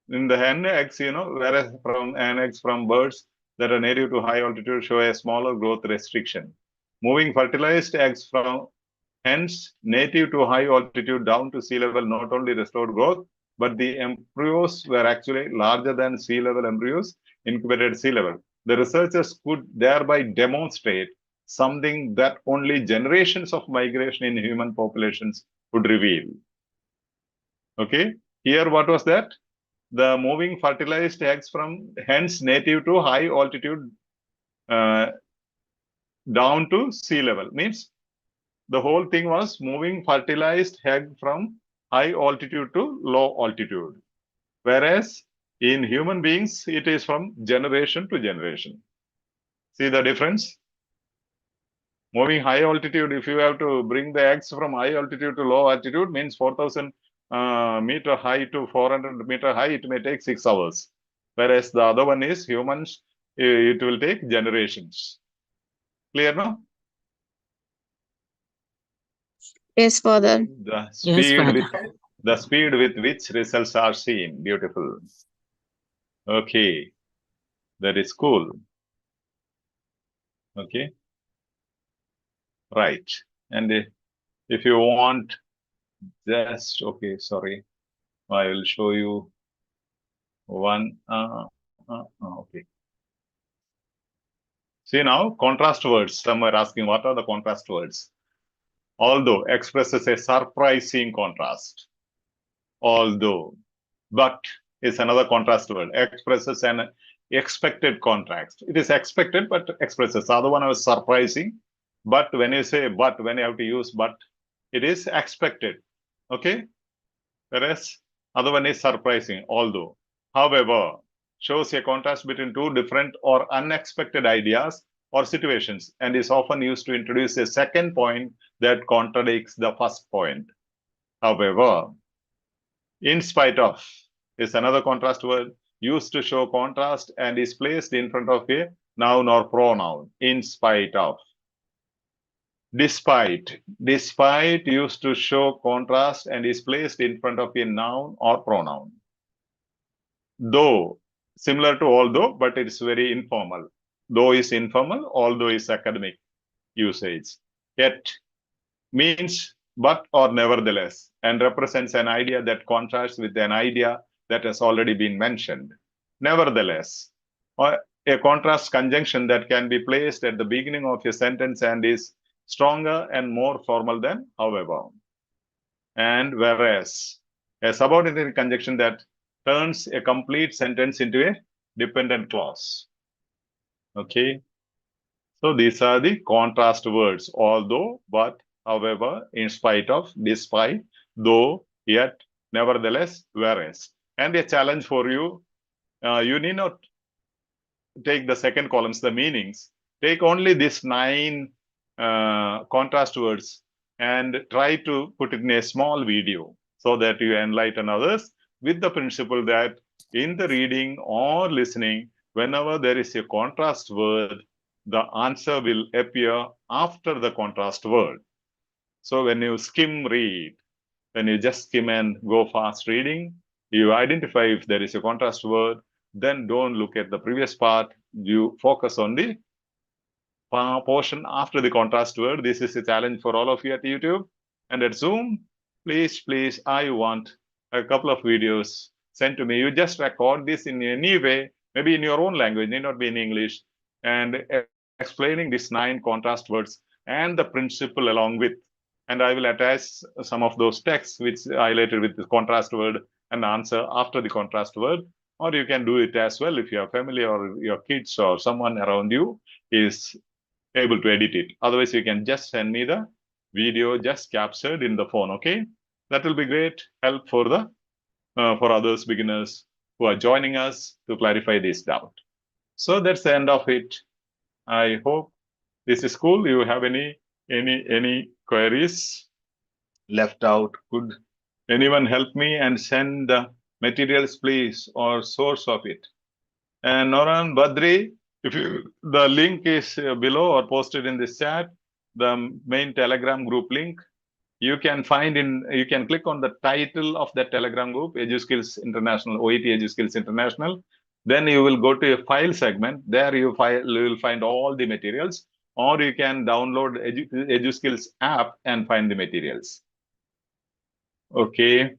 Speaker 1: In the NX, whereas from NX from birds that are native to high altitude show a smaller growth restriction. Moving fertilized eggs from hence native to high altitude down to sea level not only restored growth, but the embryos were actually larger than sea level embryos incubated at sea level. The researchers could thereby demonstrate something that only generations of migration in human populations would reveal. Okay, here what was that? The moving fertilized eggs from hence native to high altitude down to sea level means the whole thing was moving fertilized egg from high altitude to low altitude. Whereas in human beings, it is from generation to generation. See the difference? Moving high altitude, if you have to bring the eggs from high altitude to low altitude, means 4,000 meter high to 400 meter high, it may take 6 hours. Whereas the other one is humans, it will take generations. Clear now?
Speaker 2: Yes, Father.
Speaker 1: The
Speaker 8: Yes,
Speaker 1: speed
Speaker 8: Father.
Speaker 1: the speed with which results are seen. Beautiful. Okay. That is cool. Okay. Right. And if you want just, okay, sorry. I will show you one. Okay. See now, contrast words. Some are asking, what are the contrast words? Although expresses a surprising contrast. Although, but is another contrast word. Expresses an expected contrast. It is expected, but expresses. The other one was surprising. But when you say but, when you have to use but, it is expected. Okay? Whereas other one is surprising, although. However, shows a contrast between two different or unexpected ideas or situations and is often used to introduce a second point that contradicts the first point. However, in spite of is another contrast word used to show contrast and is placed in front of a noun or pronoun. In spite of. Despite used to show contrast and is placed in front of a noun or pronoun. Though, similar to although, but it's very informal. Though is informal, although is academic usage. Yet means but or nevertheless and represents an idea that contrasts with an idea that has already been mentioned. Nevertheless, or a contrast conjunction that can be placed at the beginning of a sentence and is stronger and more formal than however. And whereas, a subordinate conjunction that turns a complete sentence into a dependent clause. Okay. So these are the contrast words, although, but, however, in spite of, despite, though, yet, nevertheless, whereas. And a challenge for you, you need not take the second columns, the meanings. Take only these 9 contrast words and try to put it in a small video so that you enlighten others with the principle that in the reading or listening, whenever there is a contrast word, the answer will appear after the contrast word. So when you skim read, when you just skim and go fast reading, you identify if there is a contrast word, then don't look at the previous part. You focus on the portion after the contrast word. This is a challenge for all of you at YouTube and at Zoom. Please, I want a couple of videos sent to me. You just record this in any way maybe in your own language, need not be in English, and explaining these 9 contrast words and the principle along with. And I will attach some of those texts which highlighted with the contrast word and answer after the contrast word. Or you can do it as well if your family or your kids or someone around you is able to edit it. Otherwise, you can just send me the video just captured in the phone. Okay, that will be great help for the for others beginners who are joining us to clarify this doubt. So that's the end of it. I hope this is cool. You have any queries left out? Could anyone help me and send the materials, please, or source of it? And Noran, Badri, the link is below or posted in this chat, the main Telegram group link. You can click on the title of that Telegram group, EduSkills International, OET EduSkills International. Then you will go to a file segment. There you will find all the materials, or you can download EduSkills app and find the materials. Okay.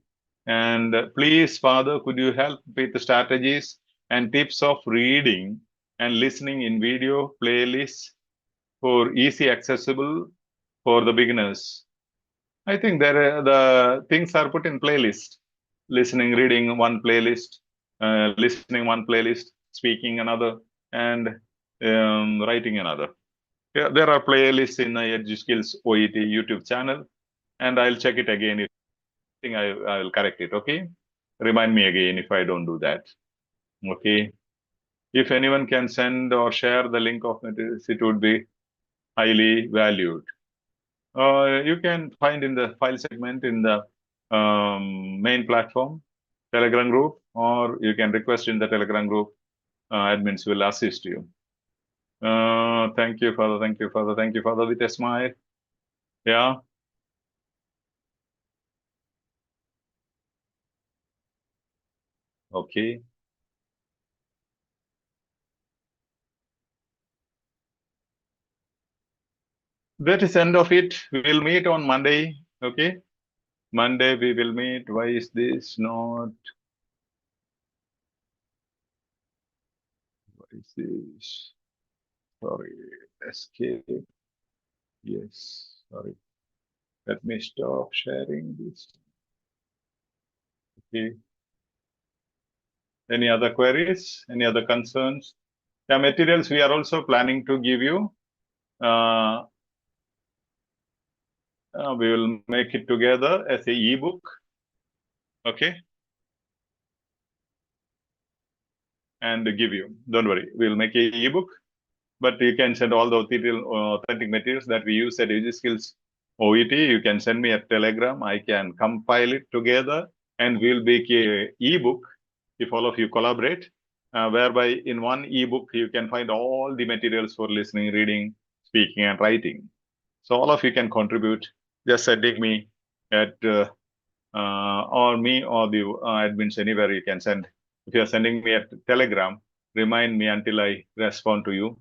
Speaker 1: And please, Father, could you help with the strategies and tips of reading and listening in video playlists for easy accessible for the beginners? I think the things are put in playlist. Listening, reading one playlist, listening one playlist, speaking another, and writing another. Yeah, there are playlists in the EduSkills OET YouTube channel, and I'll check it again. If I think I will correct it. Okay, remind me again if I don't do that. Okay, if anyone can send or share the link of materials, it would be highly valued. You can find in the file segment in the main platform, Telegram group, or you can request in the Telegram group. Admins will assist you. Thank you, Father. Thank you, Father. Thank you, Father, with a smile. Yeah. Okay. That is end of it. We will meet on Monday. Okay. Monday we will meet. Why is this not? What is this? Sorry. Escape. Yes. Sorry. Let me stop sharing this. Okay. Any other queries? Any other concerns? The materials we are also planning to give you. We will make it together as a ebook. Okay. And give you. Don't worry. We'll make a ebook. But you can send all the authentic materials that we use at EduSkills OET. You can send me a Telegram. I can compile it together and we'll make a ebook if all of you collaborate, whereby in one ebook you can find all the materials for listening, reading, speaking, and writing. So all of you can contribute. Just sending me at or me or the admins anywhere you can send. If you are sending me a Telegram, remind me until I respond to you,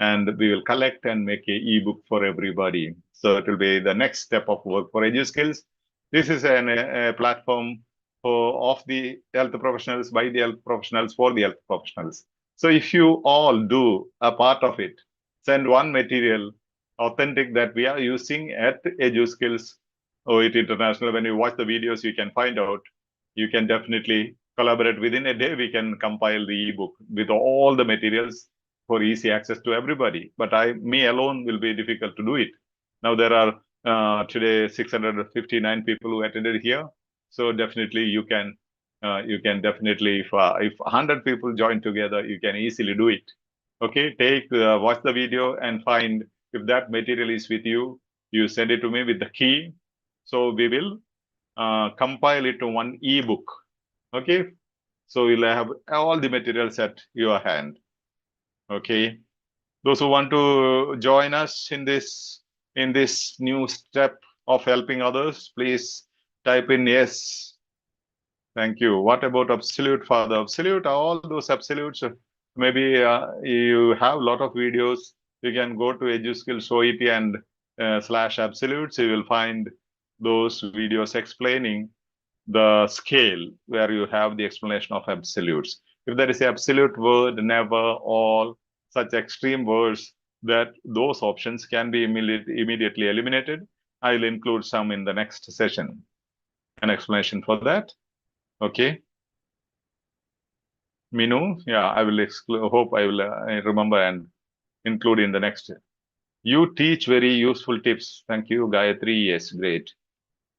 Speaker 1: and we will collect and make a ebook for everybody. So it will be the next step of work for EduSkills. This is a platform of the health professionals, by the health professionals, for the health professionals. So if you all do a part of it, send one material authentic that we are using at EduSkills OET International. When you watch the videos, you can find out. You can definitely collaborate. Within a day, we can compile the ebook with all the materials for easy access to everybody. But me alone will be difficult to do it. Now there are today 659 people who attended here. So definitely you can definitely, if 100 people join together, you can easily do it. Okay, watch the video and find if that material is with you. You send it to me with the key. So we will compile it to one ebook. Okay, so you'll have all the materials at your hand. Okay, those who want to join us in this new step of helping others, please type in yes. Thank you. What about absolute, Father? Absolute, all those absolutes. Maybe you have a lot of videos. You can go to EduSkills OET and /absolutes. You will find those videos explaining the scale where you have the explanation of absolutes. If there is an absolute word, never, all, such extreme words, that those options can be immediately eliminated. I will include some in the next session. An explanation for that. Okay. Minu, yeah, I will hope I will remember and include in the next. You teach very useful tips. Thank you, Gayatri. Yes, great.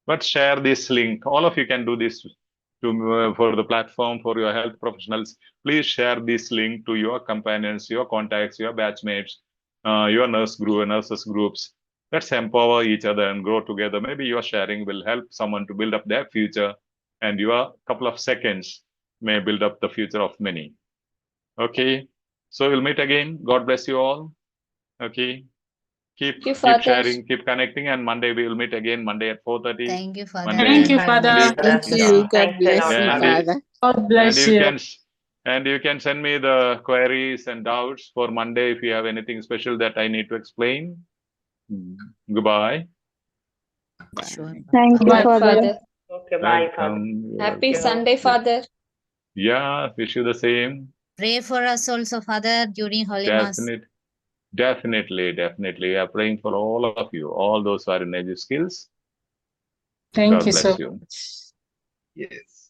Speaker 1: But share this link. All of you can do this to for the platform, for your health professionals. Please share this link to your companions, your contacts, your batchmates, your nurses groups. Let's empower each other and grow together. Maybe your sharing will help someone to build up their future, and your couple of seconds may build up the future of many. Okay, so we'll meet again. God bless you all. Okay, keep sharing, keep connecting, and Monday we will meet again. Monday at 4:30.
Speaker 6: Thank you, Father.
Speaker 8: Thank you, Father. Thank you. God bless you, Father.
Speaker 7: God bless you.
Speaker 1: And you can send me the queries and doubts for Monday if you have anything special that I need to explain. Goodbye.
Speaker 6: Sure.
Speaker 4: Thank you,
Speaker 7: Bye,
Speaker 4: Father.
Speaker 9: Okay, bye, Father.
Speaker 1: Welcome.
Speaker 3: Happy
Speaker 1: Welcome.
Speaker 3: Sunday, Father.
Speaker 1: Yeah, wish you the same.
Speaker 6: Pray for us also, Father, during Holy Mass.
Speaker 1: Definitely. We are praying for all of you, all those who are in EduSkills.
Speaker 7: Thank
Speaker 1: God
Speaker 7: you
Speaker 1: bless
Speaker 7: so
Speaker 1: you.
Speaker 7: much.
Speaker 1: Yes.